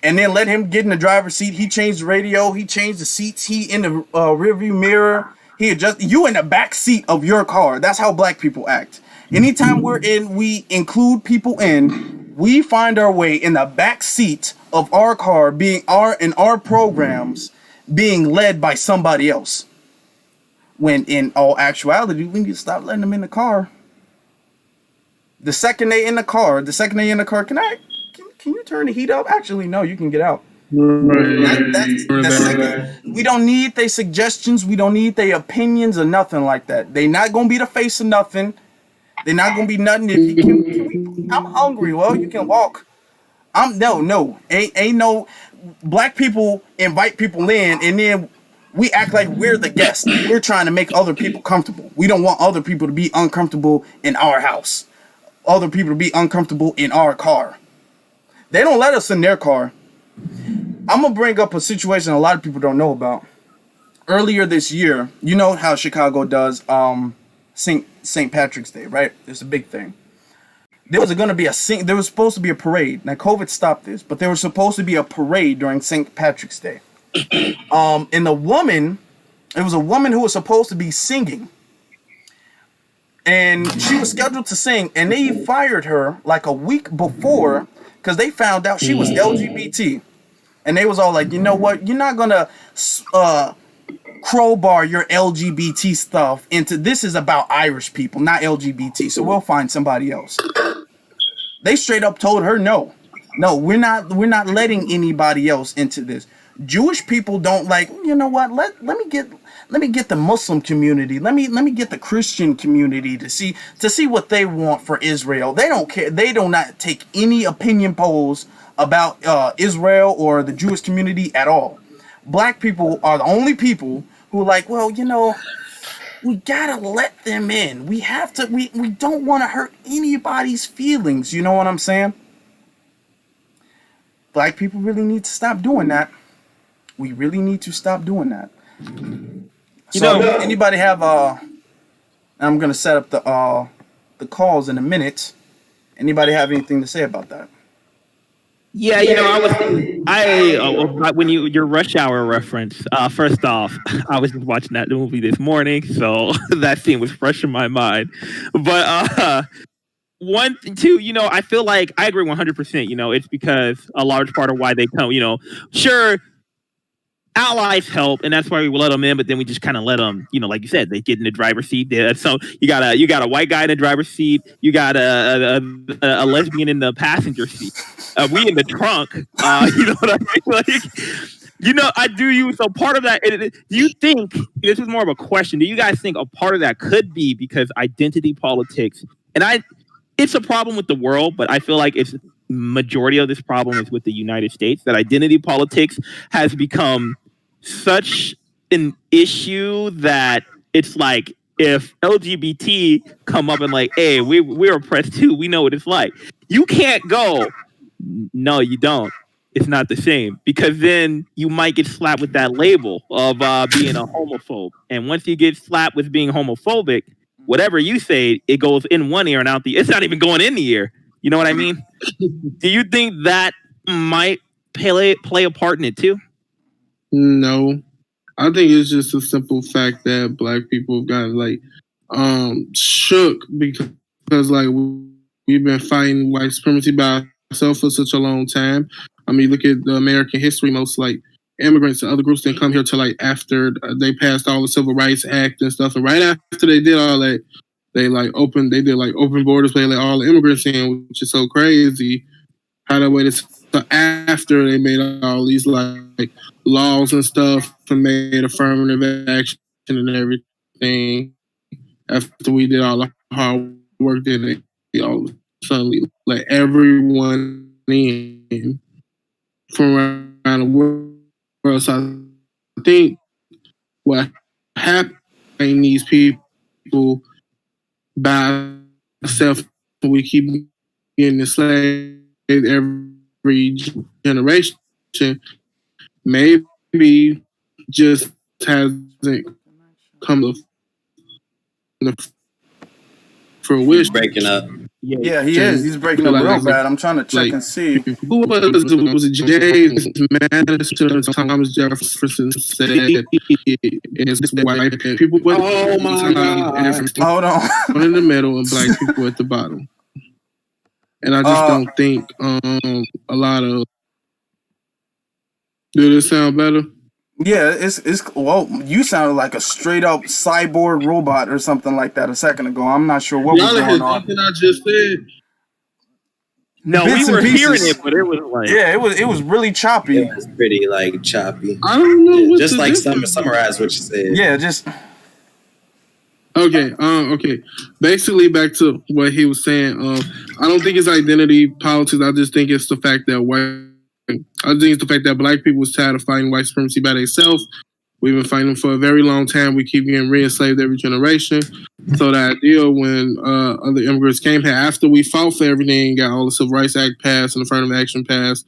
Speaker 1: and then let him get in the driver's seat. He changed the radio. He changed the seats. He in the rearview mirror. He adjusted. You in the back seat of your car. That's how black people act. Anytime we include people in, we find our way in the back seat of our car, in our programs being led by somebody else. When in all actuality, we need to stop letting them in the car. The second they in the car, can you turn the heat up? Actually, no, you can get out. We don't need their suggestions. We don't need their opinions or nothing like that. They not gonna be the face of nothing. They're not gonna be nothing. If you can I'm hungry. Well, you can walk. Ain't no black people invite people in, and then we act like we're the guests. We're trying to make other people comfortable. We don't want other people to be uncomfortable in our house. Other people to be uncomfortable in our car. They don't let us in their car. I'm going to bring up a situation a lot of people don't know about. Earlier this year, you know how Chicago does St. Patrick's Day, right? It's a big thing. There was supposed to be a parade. Now, COVID stopped this, but there was supposed to be a parade during St. Patrick's Day. And it was a woman who was supposed to be singing. And she was scheduled to sing, and they fired her like a week before because they found out she was LGBT. And they was all like, you know what? You're not going to crowbar your LGBT stuff into this is about Irish people, not LGBT. So we'll find somebody else. They straight up told her, no, we're not letting anybody else into this. Jewish people don't like, you know what? Let me get the Muslim community. Let me get the Christian community to see what they want for Israel. They don't care. They do not take any opinion polls about Israel or the Jewish community at all. Black people are the only people who are like, well, you know, we gotta let them in. We have to. We don't want to hurt anybody's feelings. You know what I'm saying? Black people really need to stop doing that. We really need to stop doing that. Anybody have I'm gonna set up the calls in a minute. Anybody have anything to say about that?
Speaker 3: Yeah, when your Rush Hour reference. First off, I was just watching that movie this morning, so that scene was fresh in my mind. But two, I feel like I agree 100%. It's because a large part of why they come. Sure. Allies help, and that's why we let them in. But then we just kind of let them, like you said, they get in the driver's seat. So you got a white guy in the driver's seat. You got a lesbian in the passenger seat. We in the trunk. You know what I mean? Like, I do you. So part of that. Do you think this is more of a question? Do you guys think a part of that could be because identity politics? And it's a problem with the world, but I feel like it's majority of this problem is with the United States. That identity politics has become such an issue that it's like if LGBT come up and like, hey, we're oppressed too. We know what it's like. You can't go. No, you don't. it's not the same, because then you might get slapped with that label of being a homophobe. And once you get slapped with being homophobic, whatever you say, it goes in one ear and out the. It's not even going in the ear. You know what I mean? Do you think that might play a part in it too?
Speaker 2: No, I think it's just a simple fact that black people have gotten like shook because like we've been fighting white supremacy by ourselves for such a long time. I mean, look at the American history. Most like immigrants and other groups didn't come here till like after they passed all the Civil Rights Act and stuff. And right after they did all that, they did open borders, they let all the immigrants in, which is so crazy. How that way so after they made all these like laws and stuff and made affirmative action and everything. After we did all the hard work, then they all suddenly let everyone in from around the world. So I think what happened these people by ourselves, we keep getting enslaved every generation, maybe just hasn't come to fruition.
Speaker 4: Breaking up.
Speaker 1: Yeah, he is. He's breaking up real bad. I'm trying to check and see.
Speaker 2: Who was it? James Madison, Thomas Jefferson said it's white people.
Speaker 4: Oh my God!
Speaker 2: Hold on. One in the middle and black people at the bottom. And I just don't think a lot of. Do this sound better?
Speaker 1: Yeah, it's well, you sounded like a straight up cyborg robot or something like that a second ago. I'm not sure what was going on.
Speaker 2: Nothing I just said.
Speaker 3: No,
Speaker 1: Bits
Speaker 3: we were
Speaker 1: and pieces.
Speaker 3: hearing it, but it was like
Speaker 1: it was really choppy.
Speaker 4: It was pretty like choppy.
Speaker 2: I don't know.
Speaker 4: Just like summarize what you said.
Speaker 1: Yeah, just
Speaker 2: okay. Okay. Basically, back to what he was saying. I don't think it's identity politics. I just think it's the fact that black people was tired of fighting white supremacy by themselves. We've been fighting for a very long time. We keep getting re-enslaved every generation. So the idea when other immigrants came here, after we fought for everything, got all the Civil Rights Act passed and affirmative action passed,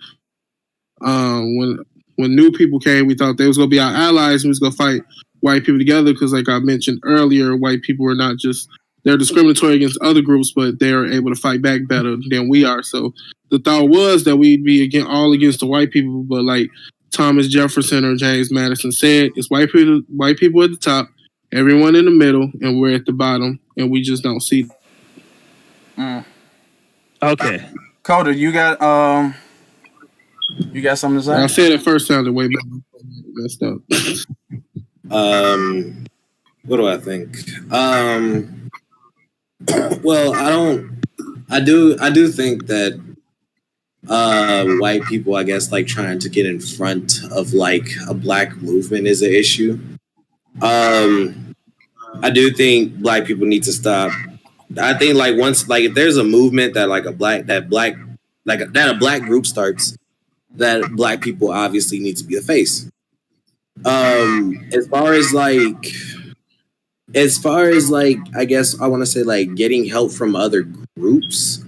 Speaker 2: when new people came, we thought they was going to be our allies and we was going to fight white people together because, like I mentioned earlier, white people are not just, they're discriminatory against other groups, but they're able to fight back better than we are. So the thought was that we'd be all against the white people, but like Thomas Jefferson or James Madison said, it's white people at the top, everyone in the middle, and we're at the bottom, and we just don't see them.
Speaker 3: okay.
Speaker 1: Coda, you got something to say?
Speaker 2: I said it first sounded way better. Messed up.
Speaker 4: What do I think? Well, I do think that white people, I guess, like trying to get in front of like a black movement is an issue. I do think black people need to stop. I think like once, like if there's a movement that like a black group starts, that black people obviously need to be the face. As far as like, I guess I want to say like getting help from other groups.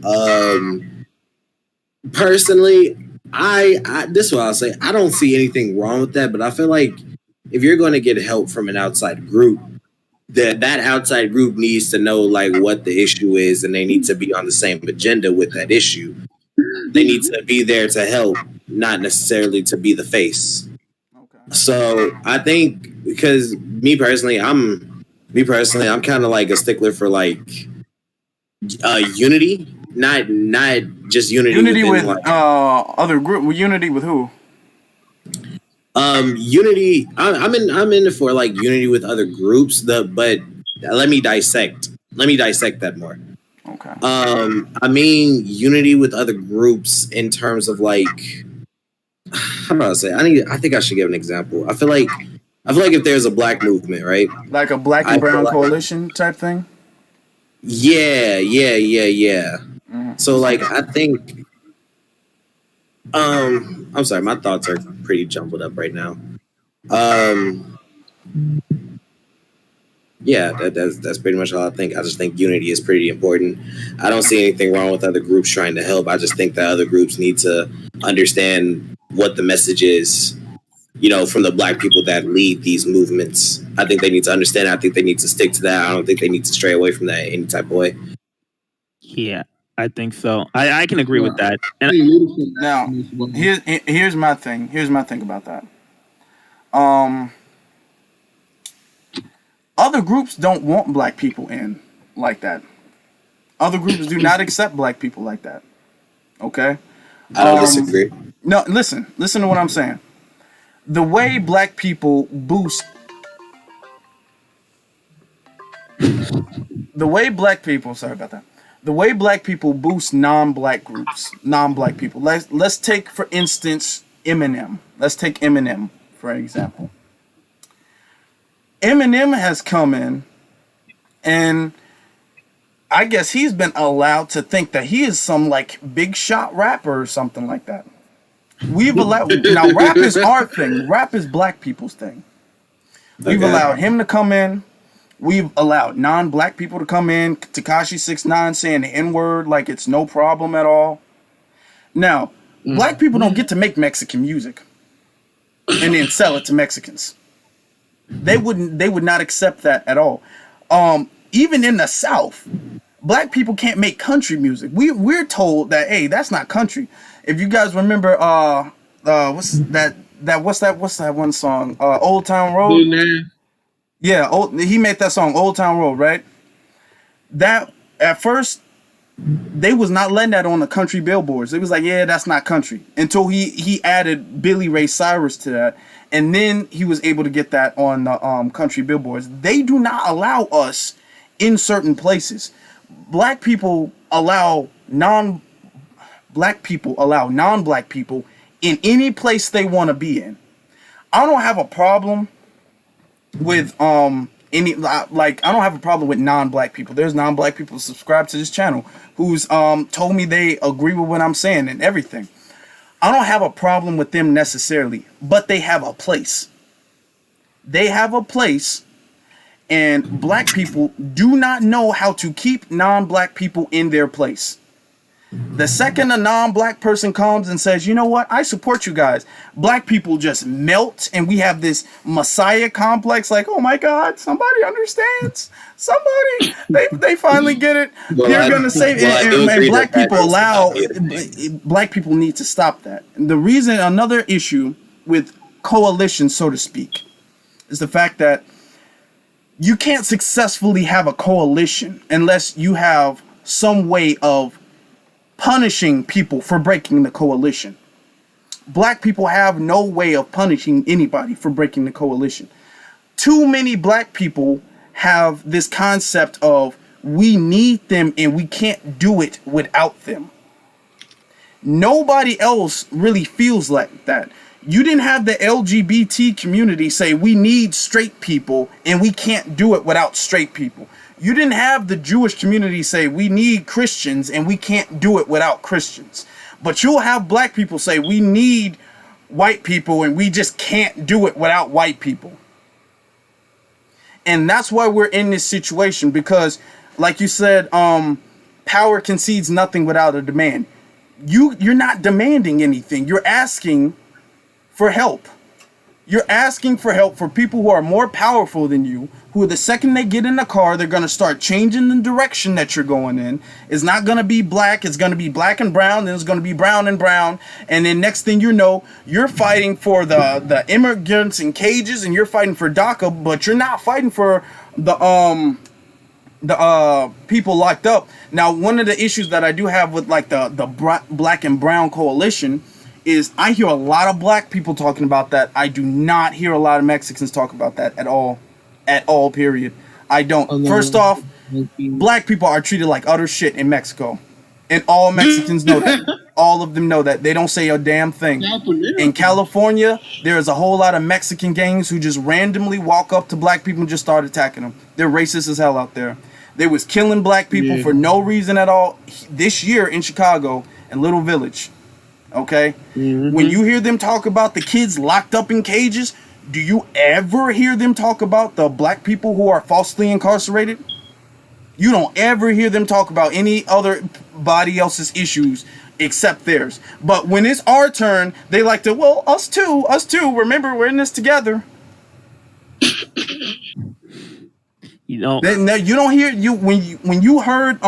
Speaker 4: Personally, I this is what I'll say. I don't see anything wrong with that, but I feel like if you're going to get help from an outside group, that outside group needs to know like what the issue is, and they need to be on the same agenda with that issue. They need to be there to help, not necessarily to be the face.
Speaker 1: Okay.
Speaker 4: So I think because me personally, I'm kind of like a stickler for like unity, not just unity.
Speaker 1: Unity with
Speaker 4: like,
Speaker 1: other group. Unity with who?
Speaker 4: Unity. I'm in it for like unity with other groups. But let me dissect that more.
Speaker 1: Okay.
Speaker 4: I mean unity with other groups in terms of like, how do I say? I think I should give an example. I feel like if there's a black movement, right?
Speaker 1: Like a black and brown coalition type thing?
Speaker 4: Yeah. Mm-hmm. So like I think I'm sorry, my thoughts are pretty jumbled up right now. Yeah, that's pretty much all I think. I just think unity is pretty important. I don't see anything wrong with other groups trying to help. I just think that other groups need to understand what the message is, from the black people that lead these movements. I think they need to understand. I think they need to stick to that. I don't think they need to stray away from that any type of way.
Speaker 3: Yeah, I think so. I can agree with that. And
Speaker 1: now, here's my thing. Here's my thing about that. Other groups don't want black people in like that. Other groups do not accept black people like that. Okay?
Speaker 4: I don't disagree.
Speaker 1: No, listen to what I'm saying. The way black people boost the way black people boost non-black groups, non-black people. Let's take, for instance, Eminem. Let's take Eminem for example. Eminem has come in, and I guess he's been allowed to think that he is some like big shot rapper or something like that. We've allowed, now rap is our thing. Rap is black people's thing. We've allowed him to come in. We've allowed non-black people to come in. Tekashi 6ix9ine saying the N-word like it's no problem at all. Now, black people don't get to make Mexican music and then sell it to Mexicans. They would not accept that at all. Even in the South, black people can't make country music. We're told that, hey, that's not country. If you guys remember, what's that one song? Old Town Road. Yeah, he made that song, Old Town Road, right? That at first they was not letting that on the country billboards. It was like, yeah, that's not country. Until he added Billy Ray Cyrus to that, and then he was able to get that on the country billboards. They do not allow us in certain places. Black people allow non-black people in any place they want to be in. I don't have a problem with I don't have a problem with non-black people. There's non-black people who subscribe to this channel who's told me they agree with what I'm saying and everything. I don't have a problem with them necessarily, but they have a place. They have a place, and black people do not know how to keep non-black people in their place. The second a non-black person comes and says, you know what, I support you guys, black people just melt, and we have this messiah complex, like, oh my God, somebody understands. Somebody, they finally get it. They're gonna save it. And black people black people need to stop that. And the reason, another issue with coalition, so to speak, is the fact that you can't successfully have a coalition unless you have some way of punishing people for breaking the coalition. Black people have no way of punishing anybody for breaking the coalition. Too many black people have this concept of we need them and we can't do it without them. Nobody else really feels like that. You didn't have the LGBT community say we need straight people and we can't do it without straight people. You didn't have the Jewish community say we need Christians and we can't do it without Christians. But you'll have black people say we need white people and we just can't do it without white people. And that's why we're in this situation, because like you said, power concedes nothing without a demand. You're not demanding anything. You're asking for help. You're asking for help for people who are more powerful than you, who the second they get in the car, they're going to start changing the direction that you're going in. It's not going to be black. It's going to be black and brown. Then it's going to be brown and brown. And then next thing you know, you're fighting for the immigrants in cages, and you're fighting for DACA, but you're not fighting for the people locked up. Now, one of the issues that I do have with like the black and brown coalition is I hear a lot of black people talking about that. I do not hear a lot of Mexicans talk about that at all, period. I don't. First off, black people are treated like utter shit in Mexico, and all Mexicans know that. All of them know that. They don't say a damn thing. In California, there's a whole lot of Mexican gangs who just randomly walk up to black people and just start attacking them. They're racist as hell out there. They was killing black people for no reason at all this year in Chicago and Little Village. Okay? When you hear them talk about the kids locked up in cages, do you ever hear them talk about the black people who are falsely incarcerated? You don't ever hear them talk about any other body else's issues except theirs. But when it's our turn, they like to, well, us too. Remember, we're in this together.
Speaker 3: You know,
Speaker 1: You don't hear when you heard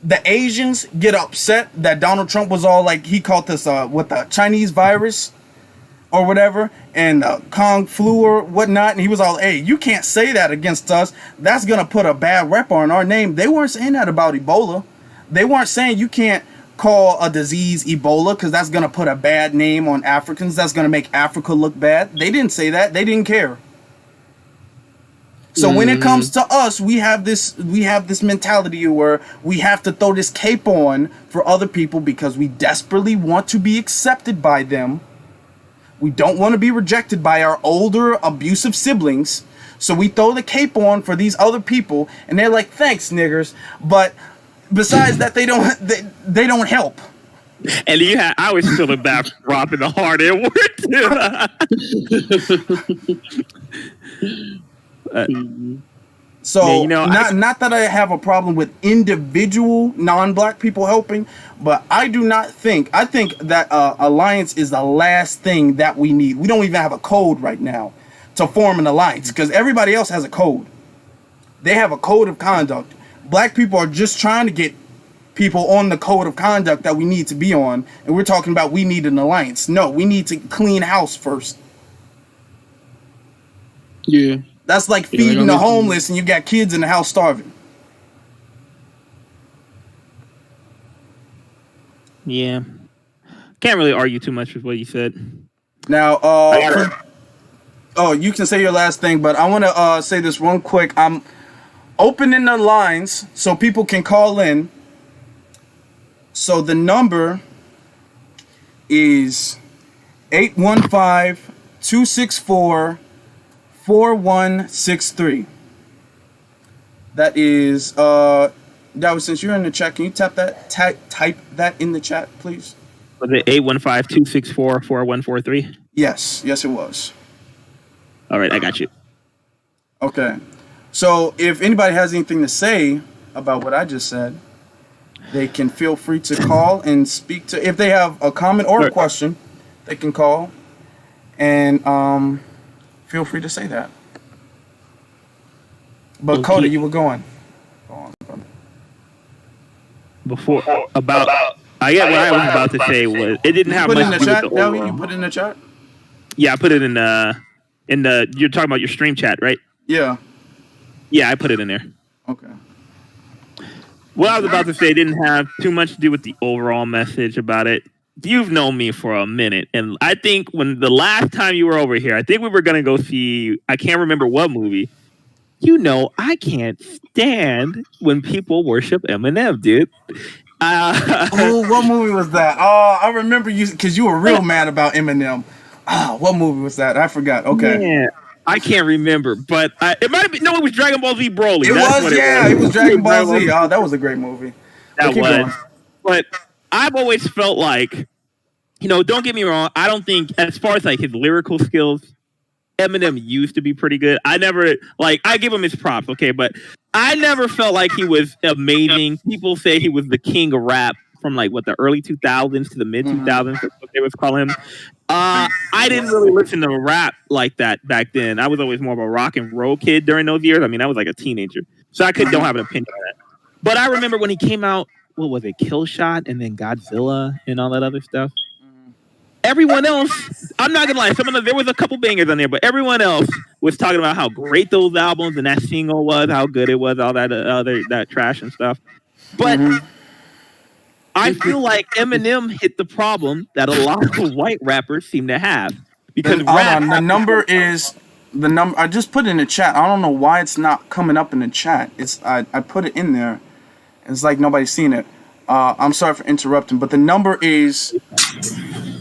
Speaker 1: the Asians get upset that Donald Trump was all like, he called this what, the Chinese virus or whatever, and Kung flu or whatnot, and he was all, hey, you can't say that against us. That's gonna put a bad rep on our name. They weren't saying that about Ebola. They weren't saying you can't call a disease Ebola because that's gonna put a bad name on Africans. That's gonna make Africa look bad. They didn't say that. They didn't care. So when it comes to us, we have this mentality where we have to throw this cape on for other people because we desperately want to be accepted by them. We don't want to be rejected by our older abusive siblings. So we throw the cape on for these other people, and they're like, thanks, niggers. But besides that, they don't help.
Speaker 3: and I was feeling bad for dropping the hard N word.
Speaker 1: So
Speaker 3: yeah,
Speaker 1: not that I have a problem with individual non-black people helping, but I think that alliance is the last thing that we need. We don't even have a code right now to form an alliance because everybody else has a code. They have a code of conduct. Black people are just trying to get people on the code of conduct that we need to be on, and we're talking about we need an alliance. No, we need to clean house first.
Speaker 2: Yeah.
Speaker 1: That's like feeding the homeless and you got kids in the house starving.
Speaker 3: Yeah. Can't really argue too much with what you said.
Speaker 1: Now, you can say your last thing, but I want to say this one quick. I'm opening the lines so people can call in. So the number is 815-264 4163. That is Dawi, since you're in the chat, can you type that in the chat, please?
Speaker 3: Was it 815-264-4143?
Speaker 1: Yes, it was.
Speaker 3: All right, I got you.
Speaker 1: Okay. So if anybody has anything to say about what I just said, they can feel free to call and speak to, if they have a comment or a question, they can call and feel free to say that. But
Speaker 3: okay.
Speaker 1: Cody, you were going. Go on.
Speaker 3: Before about I get what I was about to say was it didn't have much to do with the
Speaker 1: Dawi, you put it in the chat?
Speaker 3: Yeah, I put it in the you're talking about your stream chat, right?
Speaker 1: Yeah.
Speaker 3: Yeah, I put it in there.
Speaker 1: Okay.
Speaker 3: What I was about to say didn't have too much to do with the overall message about it. You've known me for a minute, and I think when the last time you were over here, I think we were gonna go see, I can't remember what movie. You know, I can't stand when people worship Eminem, dude.
Speaker 1: What movie was that? Oh, I remember you because you were real mad about Eminem. What movie was that? I forgot. Okay.
Speaker 3: Yeah, I can't remember, but it might have been. No, it was Dragon Ball Z Broly.
Speaker 1: It was Dragon Ball Z. Oh, that was a great movie.
Speaker 3: That was. But I've always felt like, don't get me wrong. I don't think, as far as like his lyrical skills, Eminem used to be pretty good. I never, I give him his props, okay, but I never felt like he was amazing. People say he was the king of rap from the early 2000s to the mid 2000s. That's what they was calling him. I didn't really listen to rap like that back then. I was always more of a rock and roll kid during those years. I mean, I was like a teenager, so don't have an opinion on that. But I remember when he came out, what was it, Kill Shot, and then Godzilla and all that other stuff. Everyone else, I'm not gonna lie, there was a couple bangers on there, but everyone else was talking about how great those albums and that single was, how good it was, all that that trash and stuff. But I feel like Eminem hit the problem that a lot of white rappers seem to have. Because
Speaker 1: the number I just put it in the chat. I don't know why it's not coming up in the chat. I put it in there. It's like nobody's seen it. I'm sorry for interrupting, but the number is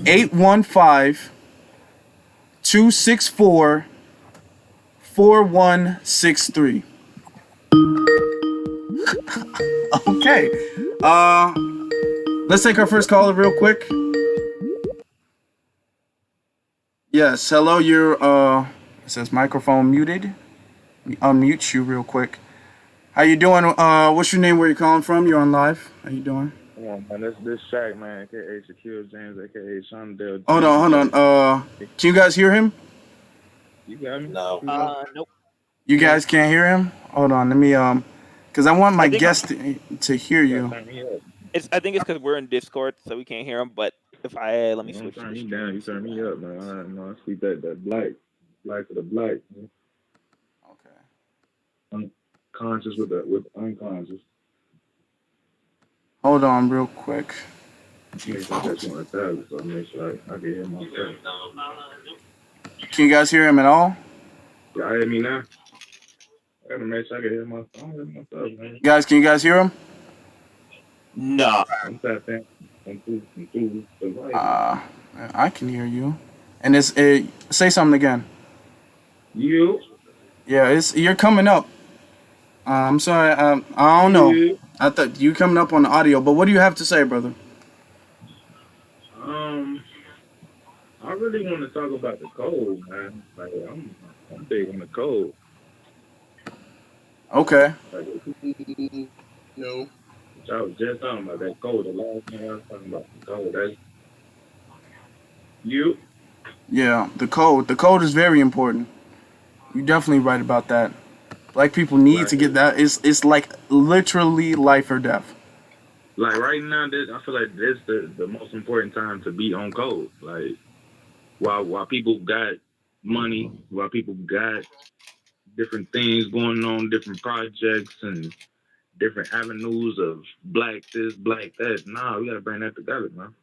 Speaker 1: 815-264-4163. Okay. Let's take our first caller real quick. Yes, hello, you're it says microphone muted. Let me unmute you real quick. How you doing? What's your name? Where you calling from? You're on live. How you doing?
Speaker 5: Come on, man. This Shaq, man, aka Shaquille James, aka Shondell
Speaker 1: Hold
Speaker 5: G.
Speaker 1: on, hold on. Can you guys hear him?
Speaker 5: You got me?
Speaker 4: No.
Speaker 3: Nope.
Speaker 1: You guys can't hear him. Hold on. Let me because I want
Speaker 3: I
Speaker 1: my
Speaker 3: think
Speaker 1: guest to hear
Speaker 5: You gotta
Speaker 1: you.
Speaker 5: turn me up.
Speaker 3: it's. I think it's because we're in Discord, so we can't hear him. But if I let me
Speaker 5: You don't
Speaker 3: switch to
Speaker 5: turn
Speaker 3: the
Speaker 5: me
Speaker 3: stream
Speaker 5: down, you
Speaker 3: and see
Speaker 5: turn
Speaker 3: what
Speaker 5: me up,
Speaker 3: happens.
Speaker 5: man. I know I speak that black to the black, man.
Speaker 1: Okay.
Speaker 5: Unconscious with unconscious.
Speaker 1: Hold on, real quick.
Speaker 5: Make sure I got you on the tablet, so I make sure I can hear myself.
Speaker 1: Can you guys hear him at all?
Speaker 5: Y'all hear me now? I gotta make sure I can hear myself. I don't hear myself, man.
Speaker 1: Guys, can you guys hear him?
Speaker 3: No.
Speaker 5: I'm tapped in. I'm through the right.
Speaker 1: Uh, I can hear you. And it's say something again.
Speaker 5: You,
Speaker 1: Yeah, it's you're coming up. I'm sorry. I don't know.
Speaker 5: you.
Speaker 1: I thought you coming up on the audio, but what do you have to say, brother?
Speaker 5: Um, I really want to talk about the cold, man. Like I'm big on the cold.
Speaker 1: Okay.
Speaker 5: Like
Speaker 2: No.
Speaker 5: which I was just talking about that cold. The last thing I was talking about the cold. That's you.
Speaker 1: Yeah, the code. The code is very important. You're definitely right about that. Black people need
Speaker 5: Like
Speaker 1: to get that. It's like literally life or death.
Speaker 5: like right now, this I feel like this the most important time to be on code. Like while people got money, while people got different things going on, different projects and different avenues of black this, black that. Nah, we gotta bring that together, man.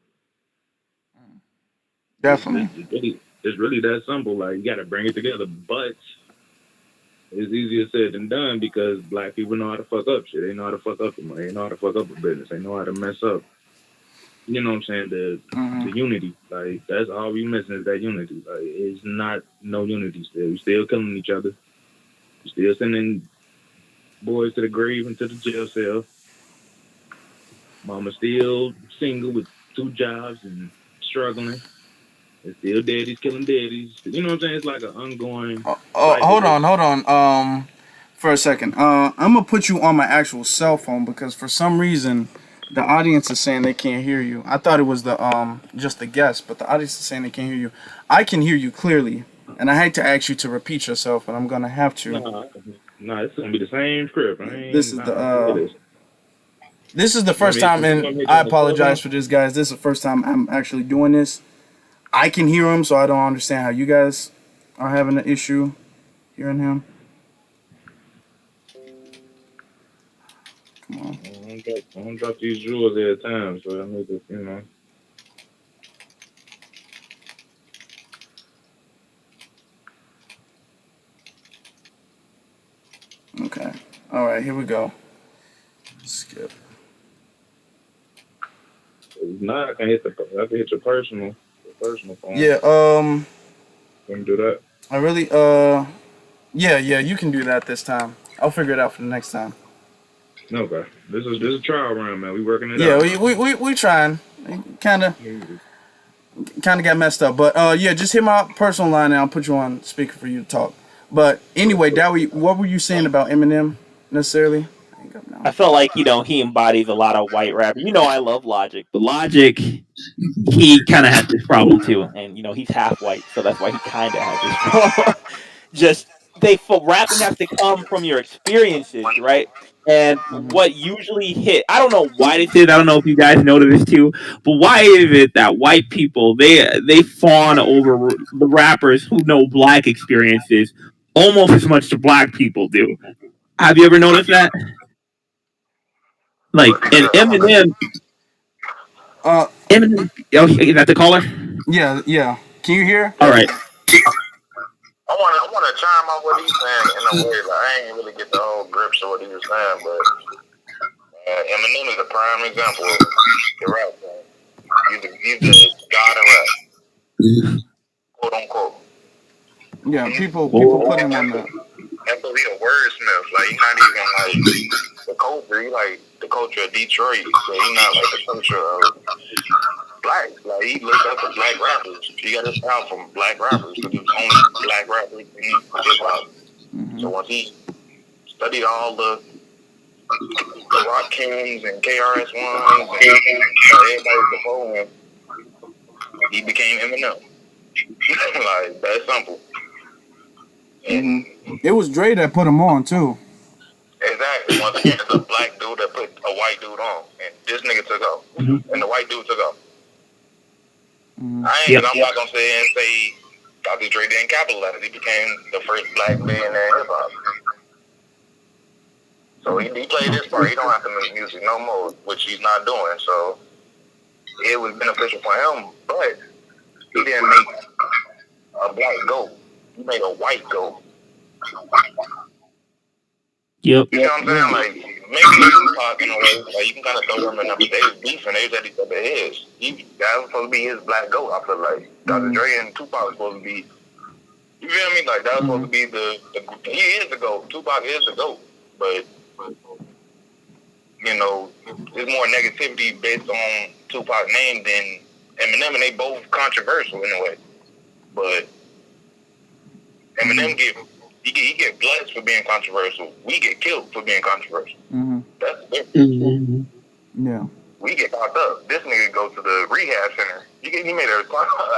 Speaker 1: Definitely.
Speaker 5: It's really that simple. Like you gotta bring it together, but it's easier said than done because black people know how to fuck up shit. They know how to fuck up the money. They know how to fuck up a business. They know how to mess up. You know what I'm saying? The unity. Like that's all we missing is that unity. Like it's not no unity still. We still killing each other. We still sending boys to the grave and to the jail cell. Mama still single with 2 jobs and struggling. And still daddies killing daddies. You know what I'm saying? It's like an ongoing cycle.
Speaker 1: Hold on. For a second. I'm gonna put you on my actual cell phone because for some reason, the audience is saying they can't hear you. I thought it was the just the guest, but the audience is saying they can't hear you. I can hear you clearly, and I hate to ask you to repeat yourself, but I'm gonna have to.
Speaker 5: Nah, nah, it's gonna be the same script. I
Speaker 1: This
Speaker 5: ain't
Speaker 1: is the
Speaker 5: nah, look at this.
Speaker 1: this is the
Speaker 5: You want
Speaker 1: first
Speaker 5: me
Speaker 1: time,
Speaker 5: to you
Speaker 1: and
Speaker 5: want me to
Speaker 1: I
Speaker 5: turn the cell
Speaker 1: apologize
Speaker 5: down?
Speaker 1: for this, guys. This is the first time I'm actually doing this. I can hear him, so I don't understand how you guys are having an issue hearing him. Come on.
Speaker 5: I don't drop these jewels at a time, so I need to,
Speaker 1: Okay. All right, here we go. Skip.
Speaker 5: if not, I can hit your personal phone.
Speaker 1: Yeah,
Speaker 5: Can do that.
Speaker 1: I really, yeah, you can do that this time. I'll figure it out for the next time.
Speaker 5: Okay. This is a trial run, man. We working it
Speaker 1: Yeah,
Speaker 5: out.
Speaker 1: we trying. Kind of
Speaker 5: Mhm.
Speaker 1: got messed up, but yeah, just hit my personal line and I'll put you on speaker for you to talk. But anyway, Dowie, what were you saying about Eminem necessarily? Hang up
Speaker 3: I
Speaker 1: now.
Speaker 3: felt like he embodies a lot of white rap. I love Logic, but Logic he kind of has this problem too, and he's half white, so that's why he kind of has this problem. Just they for rapping has to come from your experiences, right? And
Speaker 1: Mhm.
Speaker 3: what usually hit, I don't know why this is. I don't know if you guys notice this too, but why is it that white people they fawn over the rappers who know black experiences almost as much as black people do? Have you ever noticed that?
Speaker 6: Well,
Speaker 3: Like, and
Speaker 6: because I want to.
Speaker 1: Uh,
Speaker 3: Eminem. Oh, is that the caller?
Speaker 1: yeah. Can you hear?
Speaker 3: All right.
Speaker 6: I want to chime on what he's saying in a way. Like I ain't really get the whole grips of what he was saying, but Eminem is a prime example of the rap thing. He's the god of rap, quote unquote.
Speaker 1: Yeah,
Speaker 6: He's
Speaker 1: people
Speaker 3: Whoa.
Speaker 1: put him on the.
Speaker 6: that's what he a wordsmith. Like he's not even like the culture. He like the culture of Detroit. So he's not like the culture of blacks. Like he looked up to black rappers. He got his style from black rappers because it was only black rappers in hip hop. So
Speaker 1: Mhm.
Speaker 6: once he studied all the the Rock Kims and KRS Ones and everybody's before him, he became Eminem. Like, that's simple. And
Speaker 1: It was Dre that put him on too.
Speaker 6: exactly. Once again, it's a black dude that put a white dude on, and this nigga took off, and the white dude took off. I'm not gonna say Dr. Dre didn't capitalize. He became the first black millionaire in hip hop. So he played his part. He don't have to make music no more, which he's not doing. So it was beneficial for him, but he didn't make a black goat. He made a white goat.
Speaker 3: Yep.
Speaker 6: You know what I'm saying? Like, maybe Tupac in a way, like, you can kind of throw them in there, but they was beefing. They was at each other's heads. That was supposed to be his black goat, I feel like. Dr. Dre and Tupac was supposed to be, you feel me? Like, that was supposed to be he is the GOAT. Tupac is the GOAT. But, you know, there's more negativity based on Tupac's name than Eminem, and they both controversial in a way. But Eminem he get blessed for being controversial. We get killed for being controversial. That's the difference.
Speaker 1: Yeah.
Speaker 6: We get locked up. This nigga go to the rehab center. He made an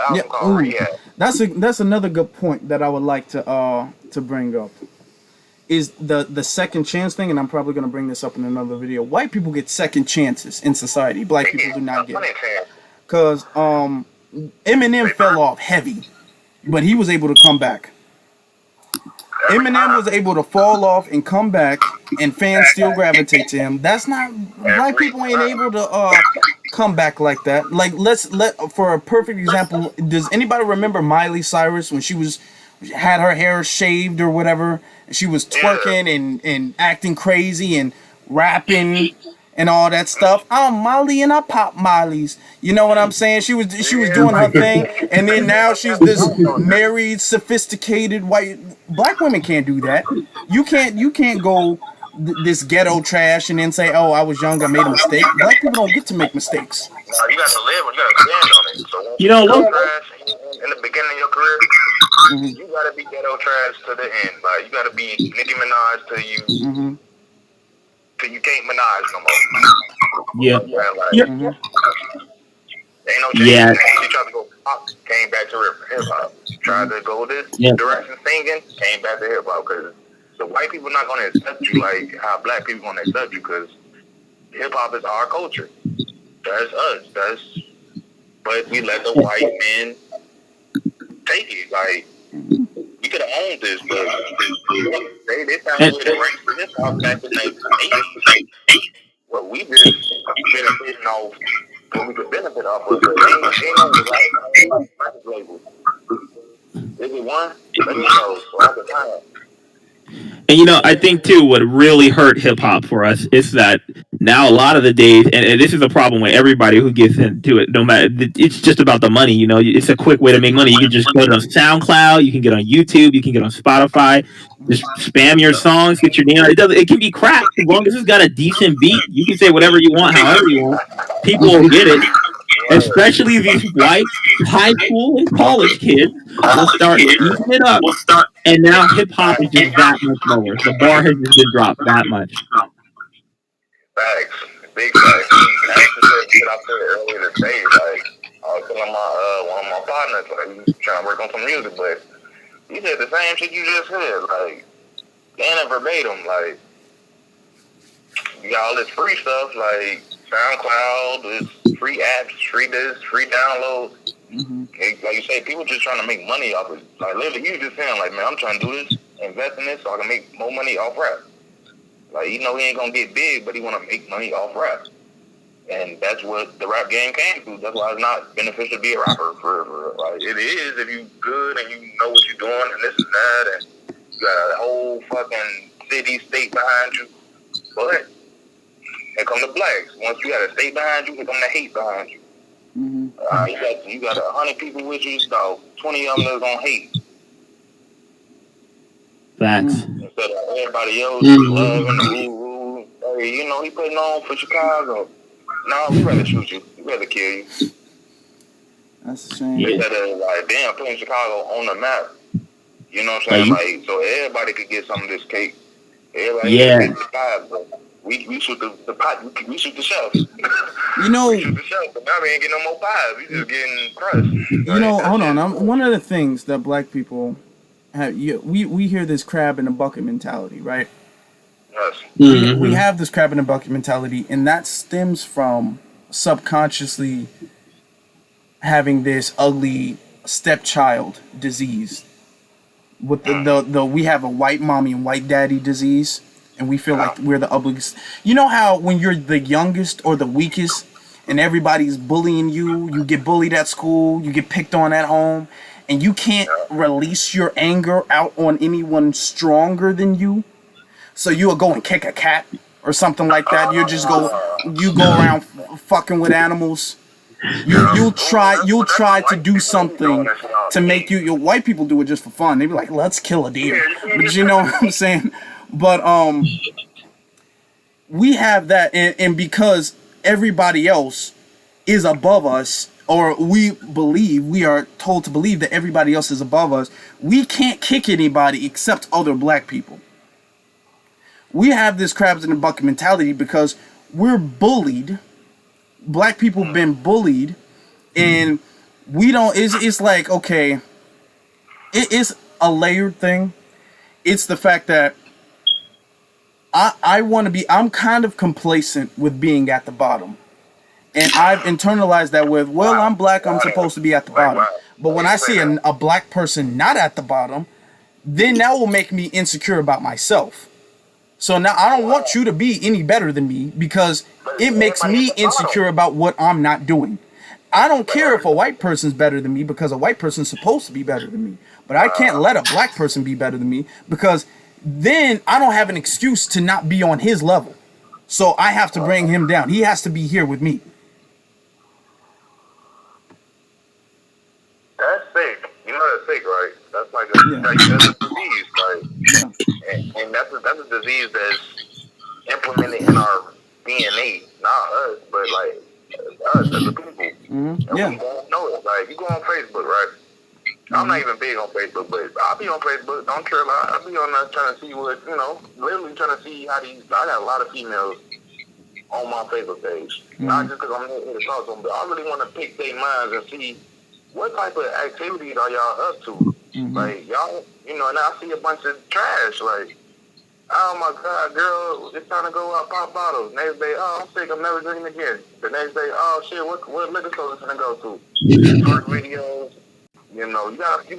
Speaker 6: album called Rehab.
Speaker 1: That's another good point that I would like to bring up. Is the second chance thing, and I'm probably gonna bring this up in another video. White people get second chances in society. Black people do not get it. Cause Eminem fell off heavy, but he was able to come back. Eminem was able to fall off and come back, and fans still gravitate to him. That's not, black people ain't able to come back like that. Like, for a perfect example, does anybody remember Miley Cyrus when she had her hair shaved or whatever, and she was twerking and acting crazy and rapping and all that stuff? I'm Molly and I pop Molly's. You know what I'm saying? She was doing her thing, and then now she's this married, sophisticated white. Black women can't do that. You can't go this ghetto trash and then say, "Oh, I was young, I made a mistake." Black people don't get to make mistakes.
Speaker 6: No, you got to live, you got to stand on it. So
Speaker 3: You know, look,
Speaker 6: in the beginning of your career, you got to be ghetto trash to the end. Like, you got to be Nicki Minaj till you you can't Minaj no more.
Speaker 3: Yeah.
Speaker 6: Ain't no change.
Speaker 3: Yeah.
Speaker 6: She tried to go pop, came back to hip hop. Tried to go this direction singing, came back to hip hop, because the white people not gonna accept you like how black people gonna accept you, because hip hop is our culture. That's us. But we let the white men take it. Like, we could have owned this, but they found a way to bring hip hop back in the 80s. Well, we just benefiting off what we could benefit off of, but ain't no record label. Is it one? Let me know. So I can time.
Speaker 3: and you know, I think too, what really hurt hip hop for us is that now a lot of the days, and this is a problem with everybody who gets into it. No matter, it's just about the money. You know, it's a quick way to make money. You can just go to SoundCloud, you can get on YouTube, you can get on Spotify, just spam your songs, get your name. It can be crap as long as it's got a decent beat. You can say whatever you want, however you want. People will get it. Especially these white high school and college kids will start eating it up, and now hip hop is just that much lower. The bar has just been dropped that much.
Speaker 6: Facts, big facts. That's the shit I said earlier today. Like, I was telling one of my partners, like, we trying to work on some music, but he said the same shit you just said. Like, and verbatim, like, you got all this free stuff, like SoundCloud, this free apps, free this, free downloads. Like you say, people just trying to make money off it. Like, literally, you just saying, like, man, I'm trying to do this, invest in this, so I can make more money off rap. Like, you know, he ain't gonna get big, but he wanna make money off rap. And that's what the rap game came to. That's why it's not beneficial to be a rapper. For like, it is if you good and you know what you're doing and this and that, and you got a whole fucking city, state behind you. But here come the blacks. Once you got a state behind you, here come the hate behind you. You got 100 people with you, so 20 of them that's gonna hate.
Speaker 3: Facts.
Speaker 6: Instead of everybody else loving the woo. Hey, you know, he putting on for Chicago. No, we rather shoot you. We rather kill you.
Speaker 1: That's a shame.
Speaker 6: Instead of, like, damn, putting Chicago on the map. You know what I'm saying? Like, so everybody could get some of this cake. Everybody could get the vibe, but we shoot the pot. We shoot the shelf.
Speaker 1: You know,
Speaker 6: we shoot the shelf, but now we ain't getting no more pies. We just getting crushed.
Speaker 1: You know, hold on. One of the things that black people have, we hear this crab in a bucket mentality, right?
Speaker 6: Yes.
Speaker 1: We have this crab in a bucket mentality, and that stems from subconsciously having this ugly stepchild disease. With the we have a white mommy and white daddy disease, and we feel like we're the ugliest. You know how when you're the youngest or the weakest, and everybody's bullying you, you get bullied at school, you get picked on at home, and you can't release your anger out on anyone stronger than you. So you'll go and kick a cat or something like that. You go around fucking with animals. You'll try to do something to make you. Your white people do it just for fun. They be like, let's kill a deer. But you know what I'm saying? But we have that, and because everybody else is above us, or we are told to believe that everybody else is above us, we can't kick anybody except other black people. We have this crabs in the bucket mentality because we're bullied. Black people have been bullied, and we don't. It's like, okay, it is a layered thing. It's the fact that I want to be. I'm kind of complacent with being at the bottom, and I've internalized that with, well, I'm black, I'm supposed to be at the bottom. But when I see a black person not at the bottom, then that will make me insecure about myself. So now I don't want you to be any better than me because it makes me insecure about what I'm not doing. I don't care if a white person's better than me because a white person's supposed to be better than me. But I can't let a black person be better than me because then I don't have an excuse to not be on his level. So I have to bring him down. He has to be here with me.
Speaker 6: That's sick. You know that's sick, right? That's like that's a disease, right? Yeah. And that's a disease that's implemented in our DNA, not us, but like us as a people. Mm-hmm. And we don't know it. Like you go on Facebook, right? I'm not even big on Facebook, but I'll be on Facebook. Don't care a lot. I'll be on there trying to see what, literally trying to see how these. I got a lot of females on my Facebook page. Mm-hmm. Not just because I'm here to talk to them, but I really want to pick their minds and see what type of activities are y'all up to. Mm-hmm. Like y'all, and I see a bunch of trash. Like, oh my God, girl, it's time to go out pop bottles. Next day, oh, I'm sick, I'm never drinking again. The next day, oh shit, what liquor store is gonna go to? Short videos. You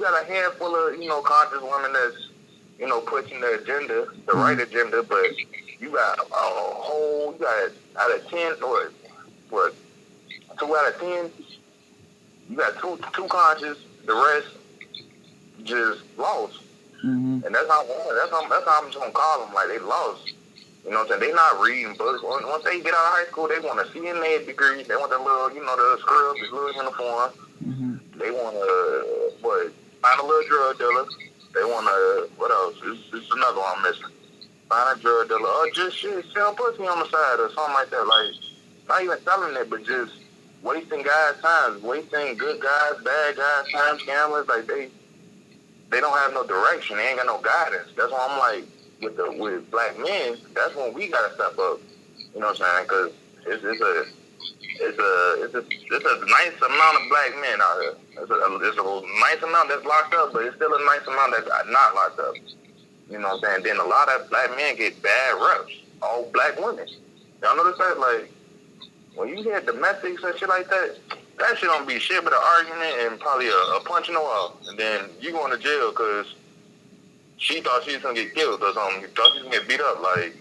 Speaker 6: got a handful of, conscious women that's, pushing the agenda, the right agenda, but you got out of 10, or what, 2 out of 10, you got two conscious, the rest just lost. Mm-hmm. And that's how I'm just gonna call them, like they lost. You know what I'm saying? They not reading books. Once they get out of high school, they want a CNA degree. They want the little, the scrubs, the little uniform. Mm-hmm. They want to, find a little drug dealer. They want to, what else? It's another one I'm missing. Find a drug dealer. Or just sell pussy on the side or something like that. Like, not even selling it, but just wasting guys' time. Wasting good guys, bad guys' time, scammers. Like, they don't have no direction. They ain't got no guidance. That's why I'm like, with black men, that's when we got to step up. You know what I'm saying? Because it's a nice amount of black men out here. It's a nice amount that's locked up, but it's still a nice amount that's not locked up. You know what I'm saying? Then a lot of black men get bad reps. All black women. Y'all notice that? Like, when you hear domestics and shit like that, that shit don't be shit but an argument and probably a punch in the wall. And then you going to jail because she thought she was going to get killed or something. You thought she was going to get beat up. Like,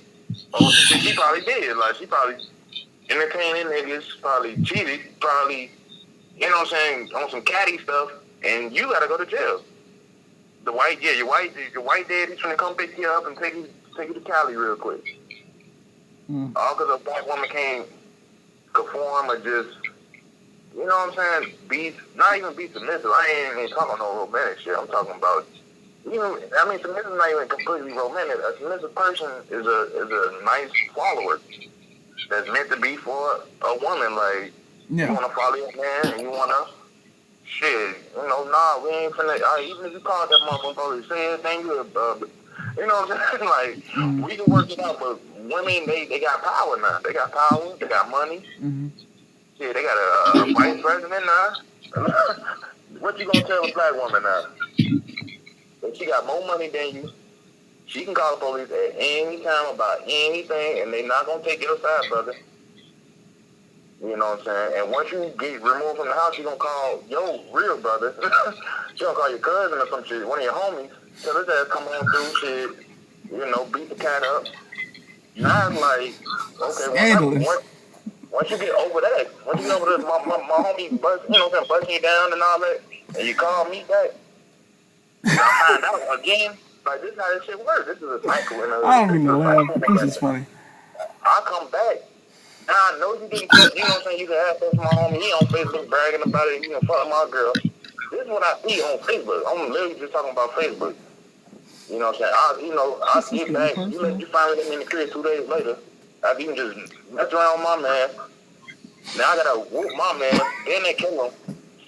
Speaker 6: she probably did. Like, she probably entertaining niggas, probably cheated, probably, you know what I'm saying, on some catty stuff, and you gotta go to jail. Your white daddy's trying to come pick you up and take you to Cali real quick. All because a black woman can't conform or just, you know what I'm saying, not even be submissive. I ain't even talking no romantic shit. I'm talking about, submissive is not even completely romantic. A submissive person is a nice follower that's meant to be for a woman. Like, you want to follow your man and you want to, we ain't finna, even if you call that motherfucker police, say anything, You know what I'm saying? Like, we can work it out, but women, they got power now. They got power. They got money. Shit, they got a vice president now. What you gonna tell a black woman now? If she got more money than you, she can call the police at any time about anything, and they not gonna take your side, brother. You know what I'm saying? And once you get removed from the house, she gonna call your real brother. She gonna call your cousin or some shit, one of your homies. Tell his ass come on through, shit. You know, beat the cat up. Now it's like, okay, once you get over that, once you get over this, my homie bust, you know what I'm saying, busting you down and all that, and you call me back, and I find out again, like, this is how this shit works. This is a cycle.
Speaker 1: I don't even know. This is funny.
Speaker 6: I come back. Now I know you didn't, you know what I'm saying, you can ask us, my homie, he on Facebook bragging about it, you can fuck my girl. This is what I see on Facebook. I'm literally just talking about Facebook. You know what I'm saying? I get back, you finally let me in the crib 2 days later. I even just mess around with my man. Now I gotta whoop my man, then they kill him,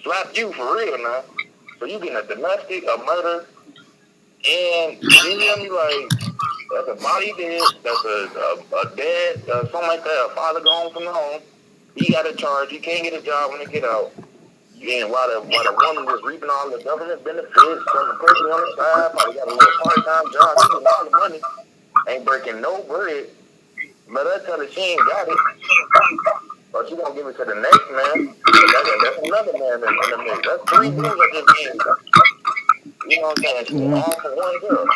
Speaker 6: slap you for real now. So you getting a domestic, a murder, and you hear me, like, that's a body dead, that's a dead, something like that, a father gone from the home. He got a charge, he can't get a job when he get out. And while the woman was reaping all the government benefits from the person on the side, probably got a little part-time job, he getting all the money, ain't breaking no bread. But I tell her she ain't got it. But she gonna give it to the next man. That's another man in the mix. That's 3 dudes that just being, you know what I'm saying? She's all for one girl.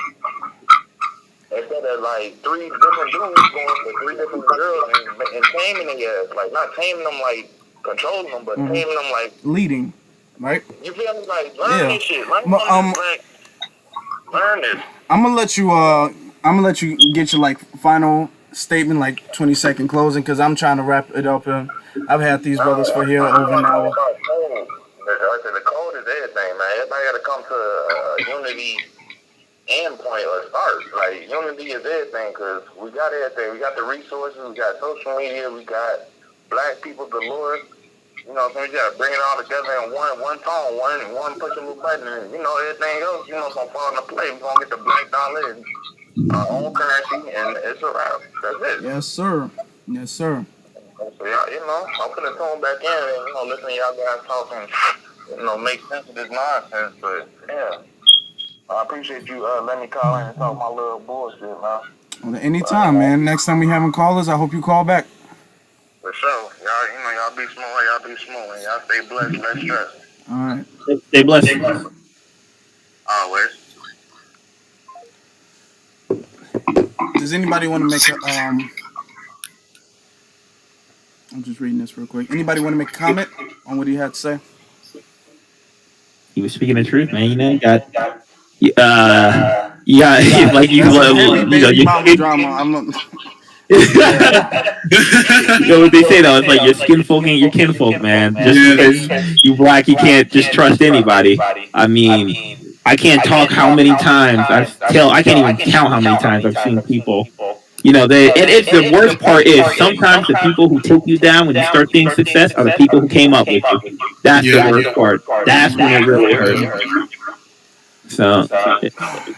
Speaker 6: Instead of like 3 different dudes going for 3 different girls and taming their ass. Like, not taming them like controlling them, but taming them like
Speaker 1: leading, right?
Speaker 6: You feel me? Like, learn this shit. Learn this.
Speaker 1: I'm gonna let you get your like final statement, like 20-second closing, because I'm trying to wrap it up. I've had these brothers for here over an hour.
Speaker 6: The code is everything, man. Everybody got to come to a unity endpoint or start. Like, unity is everything, because we got everything. We got the resources. We got social media. We got black people galore. You know, so we got to bring it all together in one tone, one push a little button, and, you know, everything else, you know, it's going to fall into play. We're going to get the black dollar and our own currency, and it's a wrap. That's it.
Speaker 1: Yes, sir. Yes, sir.
Speaker 6: So, y'all, you know, I'm going to tune back in and, you know, listen to y'all guys talking, you know, make sense of this nonsense. But, yeah, I appreciate you letting me call in and talk my little bullshit, man.
Speaker 1: Well, anytime, man. Next time we having callers, I hope you call back.
Speaker 6: For sure. Y'all, you know, y'all be smooth, and y'all stay blessed, less stress.
Speaker 1: All right.
Speaker 3: Stay blessed.
Speaker 6: Always.
Speaker 1: Does anybody want to make a I'm just reading this real quick. Anybody want to make a comment on what he had to say?
Speaker 3: He was speaking the truth, man. You know, you got like you know,
Speaker 1: drama. I'm not.
Speaker 3: You know what they say though? It's like your skinfolk ain't your kinfolk, man. Just because you black, you can't just trust anybody. I mean, I can't talk how many times I can't even count how many times I've seen people. You know, it's the worst part is sometimes the people who take you down when you start seeing success are the people who came up with you. That's the worst part. That's when it really hurts. So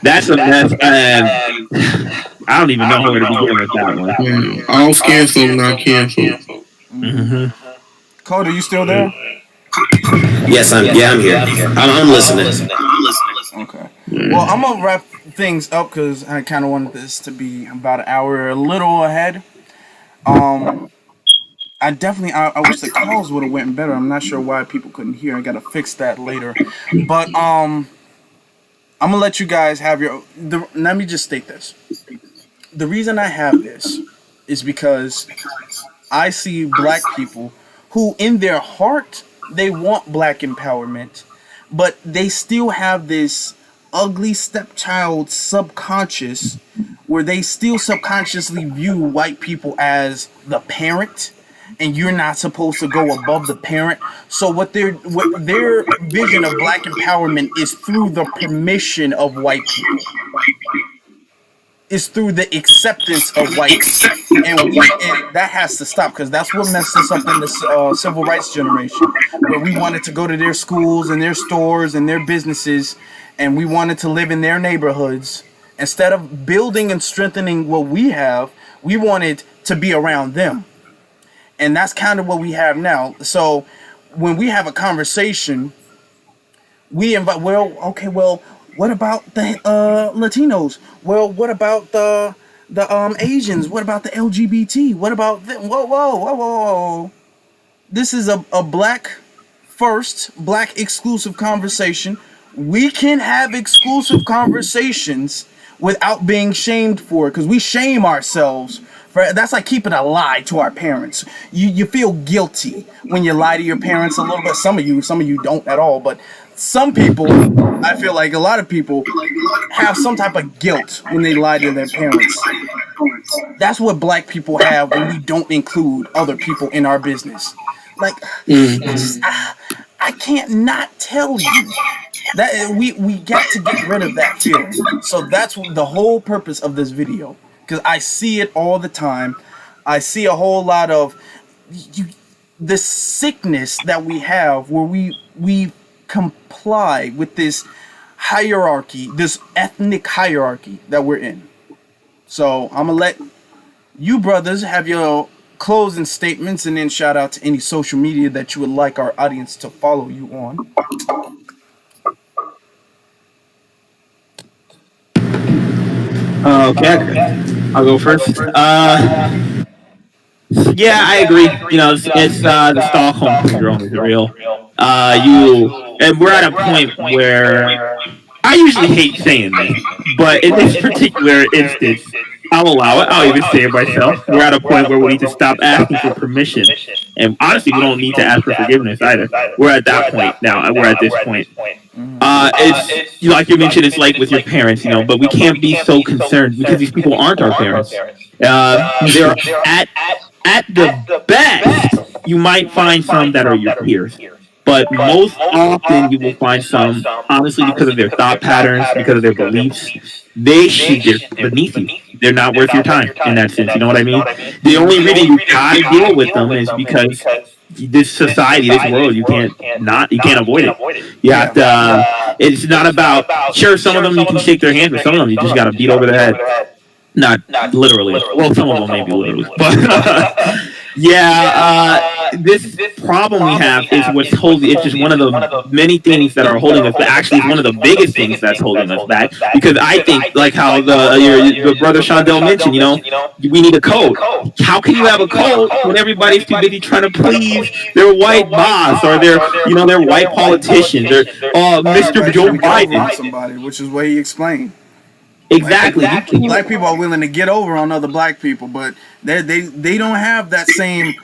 Speaker 3: that's a mess, and I don't even know where to begin with that one.
Speaker 2: Yeah. All skin folk, not kin folk.
Speaker 1: Code, are you still there?
Speaker 4: Yes, I'm here. I'm listening.
Speaker 1: Okay. Well, I'm gonna wrap things up because I kind of wanted this to be about an hour, a little ahead. I wish the calls would have went better. I'm not sure why people couldn't hear. I gotta fix that later. But I'm gonna let you guys have let me just state this. The reason I have this is because I see black people who, in their heart, they want black empowerment, but they still have this ugly stepchild subconscious where they still subconsciously view white people as the parent, and you're not supposed to go above the parent. So what their vision of black empowerment is through the permission of white people. Is through the acceptance of white people. And that has to stop, because that's what messed us up in the civil rights generation, where we wanted to go to their schools and their stores and their businesses, and we wanted to live in their neighborhoods, Instead of building and strengthening what we have, we wanted to be around them. And that's kind of what we have now. So when we have a conversation, we invite, well, okay, well, what about the Latinos? Well, what about the Asians? What about the LGBT? What about the, whoa. This is a black first, black exclusive conversation. We can have exclusive conversations without being shamed for it, because we shame ourselves for that's like keeping a lie to our parents. You feel guilty when you lie to your parents a little bit. Some of you don't at all, but some people, I feel like a lot of people have some type of guilt when they lie to their parents. That's what black people have when we don't include other people in our business. Like, I can't not tell you that we got to get rid of that feeling. So that's the whole purpose of this video, because I see it all the time. I see a whole lot of the sickness that we have, where we comply with this hierarchy, this ethnic hierarchy that we're in. So I'm gonna let you brothers have your closing statements, and then shout out to any social media that you would like our audience to follow you on.
Speaker 3: Okay, I'll go first. Yeah, I agree. You know, it's the Stockholm syndrome is real. And we're at a point where I usually hate saying this, but in this particular instance, I'll allow it. I'll even say it myself. We're at a point where we need to stop asking for permission, and honestly, we don't need to ask for forgiveness either. We're at that point now. We're at this point. It's like you mentioned. It's like with your parents, you know. But we can't be so concerned because these people aren't our parents. They're at the best. You might find some that are your peers. But most often, you will find some, honestly, because of their thought patterns, because of their beliefs, they're beneath you. They're not worth your time in that sense. You know what I mean? The only reason you gotta deal with them is because this society, this world, you can't avoid it. You have to. It's not about. Sure, some of them you can shake their hands, but some of them you just gotta beat over the head. Not literally. Well, some of them maybe literally, but. This problem we have is what's holding. It's just one of the many things that are holding us back. Actually, it's one of the biggest things that's holding us back. Because I think, like how your brother Shondell mentioned, you know, we need a code. How can you have a code when everybody's too busy trying to please their white boss or their white politicians or Mr. Joe Biden?
Speaker 1: Somebody, which is what he explained.
Speaker 3: Exactly.
Speaker 1: Black people are willing to get over on other black people, but they don't have that same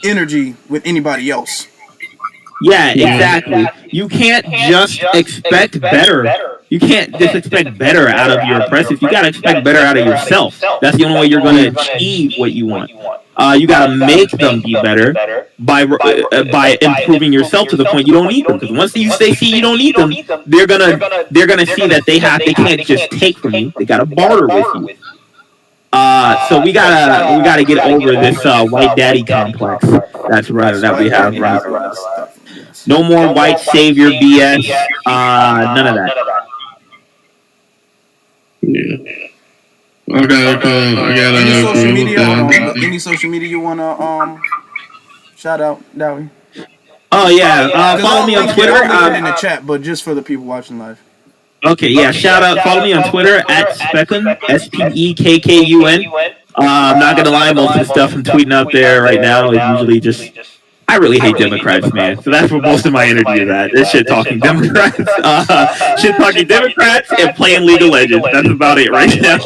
Speaker 1: energy with anybody else.
Speaker 3: Yeah, exactly. You can't just expect better. You can't just expect better out of your oppressors. You gotta expect better out of yourself. That's the only way you're gonna achieve what you want. You gotta make them be better by improving yourself to the point you don't need them. Because once they see you don't need them, they're gonna see that they can't just take from you. They gotta barter with you. So we gotta get over this white daddy complex that we have right now. No more white savior BS. None of that.
Speaker 2: Yeah. I got
Speaker 1: any social media you wanna shout out, Dowie?
Speaker 3: Oh yeah, follow me on Twitter.
Speaker 1: In the chat, but just for the people watching live.
Speaker 3: Okay, yeah, shout out. Follow me on Twitter at Spekkun, SPEKKUN. I'm not gonna lie, most of the stuff I'm tweeting out there right now is usually just. I really hate Democrats, man. So that's where most of my energy is at. This shit talking Democrats, shit talking Democrats, and playing League of Legends. That's about it right now.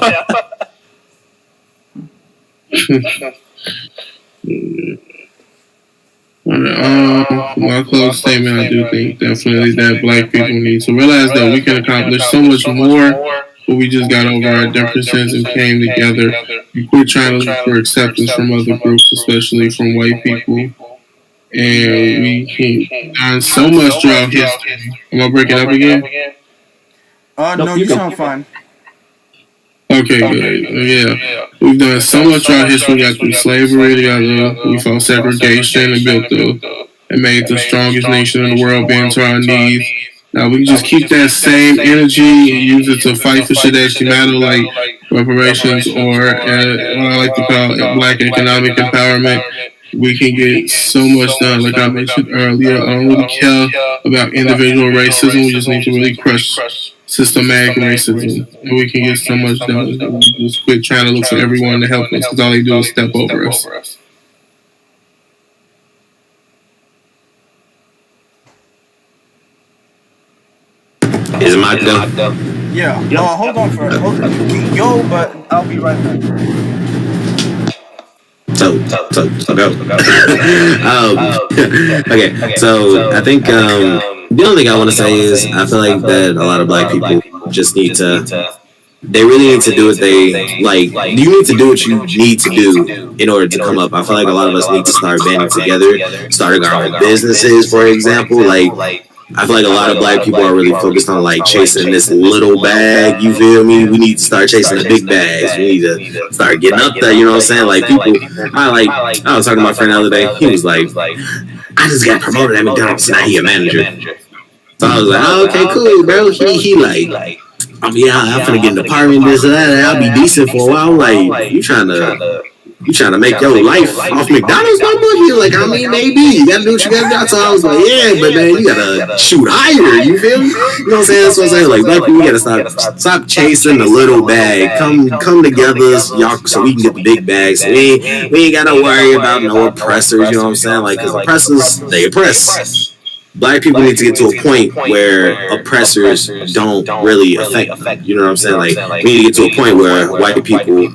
Speaker 2: My closing statement, I do think definitely that black people need to realize that we can accomplish so much more, but we just got over our differences and came together. We're trying to look for acceptance from other groups, especially from white people. And we can done so much throughout history. Am I breaking up again?
Speaker 1: No, you sound fine.
Speaker 2: Okay, good. Yeah. We've done so much throughout history. We got through slavery together. We fought segregation and built and made the strongest nation in the world bend to our knees. We can just keep that same energy and use it to fight for shit that actually matter, like reparations or what I like to call Black economic empowerment. We can get so much done. Like I mentioned earlier, I don't really care about individual racism. We just need to really crush systematic racism, and we can get so much done. We just quit trying to look for everyone to help us, because all they do is step over us.
Speaker 4: Is my go?
Speaker 1: Yeah. Hold on for yo, but I'll be right back.
Speaker 4: So go. Okay. So I think the only thing I want to say is I feel like that a lot of Black people just need to. They really need to do what they like. You need to do what you need to do in order to come up. I feel like a lot of us need to start banding together, starting our own businesses, for example. Like, I feel like a lot of Black people are really focused on like chasing this little bag. You feel me? We need to start chasing the big bags. We need to start getting up there. You know what I'm saying? Like people, I was talking to my friend the other day. He was like, I just got promoted at McDonald's. Now he a manager. So I was like, oh, okay, cool, bro. He like, I'm finna get an apartment, this and that, and I'll be decent for a while. Like, you trying to make your life off McDonald's no more? He was like, I mean, maybe. You gotta do what you gotta do. So I was like, yeah, but man, you gotta shoot higher, you feel me? You know what I'm saying? That's what I'm saying. Like, Black people, we gotta stop chasing the little bag. Come together, y'all, so we can get the big bags. So we ain't gotta worry about no oppressors, you know what I'm saying? Like, because oppressors, they oppress. Black people need to get to a point where oppressors don't really affect, you know what I'm saying? Like, we need to get to a point where white people, you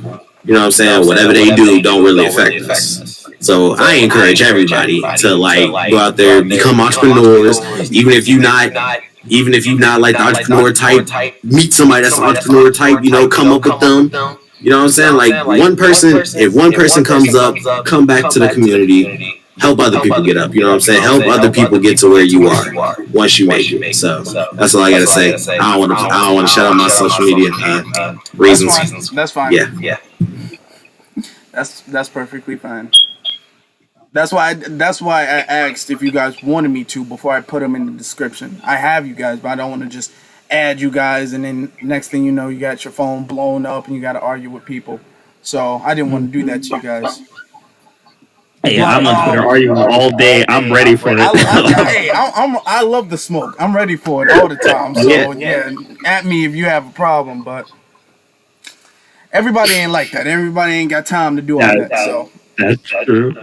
Speaker 4: know what I'm saying, whatever they do don't really affect us. So I encourage everybody to like go out there, become entrepreneurs, even if you're not like the entrepreneur type, meet somebody that's an entrepreneur type, you know, come up with them. You know what I'm saying? Like if one person comes up, come back to the community, help other people get up. You know what I'm saying? Help other people get to where you are once you make it. So that's all I gotta say. I don't want to shut out my social media reasons.
Speaker 1: That's fine.
Speaker 4: Yeah.
Speaker 1: That's perfectly fine. That's why I asked if you guys wanted me to before I put them in the description. I have you guys, but I don't want to just add you guys and then next thing you know, you got your phone blown up and you got to argue with people. So I didn't want to do that to you guys.
Speaker 3: Hey, I'm on Twitter arguing all day. I'm ready for it.
Speaker 1: I love the smoke. I'm ready for it all the time. So yeah, at me if you have a problem, but everybody ain't like that. Everybody ain't got time to do all that. So
Speaker 3: that's true.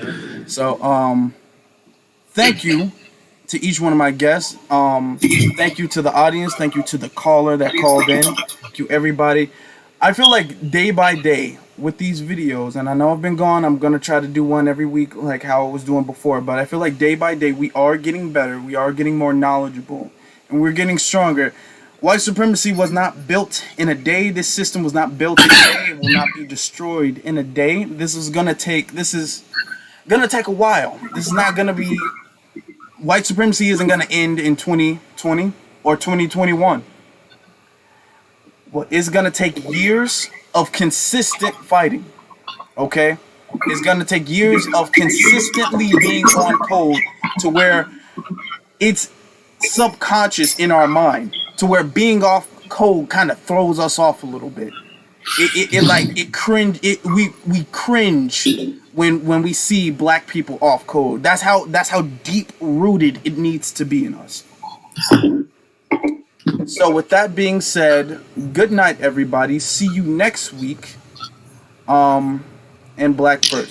Speaker 1: So thank you to each one of my guests. Thank you to the audience. Thank you to the caller that called in. Thank you everybody. I feel like day by day with these videos, and I know I've been gone, I'm gonna try to do one every week like how I was doing before, but I feel like day by day we are getting better, we are getting more knowledgeable, and we're getting stronger. White supremacy was not built in a day. This system was not built in a day. It will not be destroyed in a day. This is gonna take a while. This is not gonna be, white supremacy isn't gonna end in 2020 or 2021. Well, it's gonna take years of consistent fighting. Okay? It's gonna take years of consistently being on code to where it's subconscious in our mind, to where being off code kind of throws us off a little bit. We cringe when we see black people off code. That's how deep rooted it needs to be in us. So with that being said, good night everybody. See you next week. And Black First.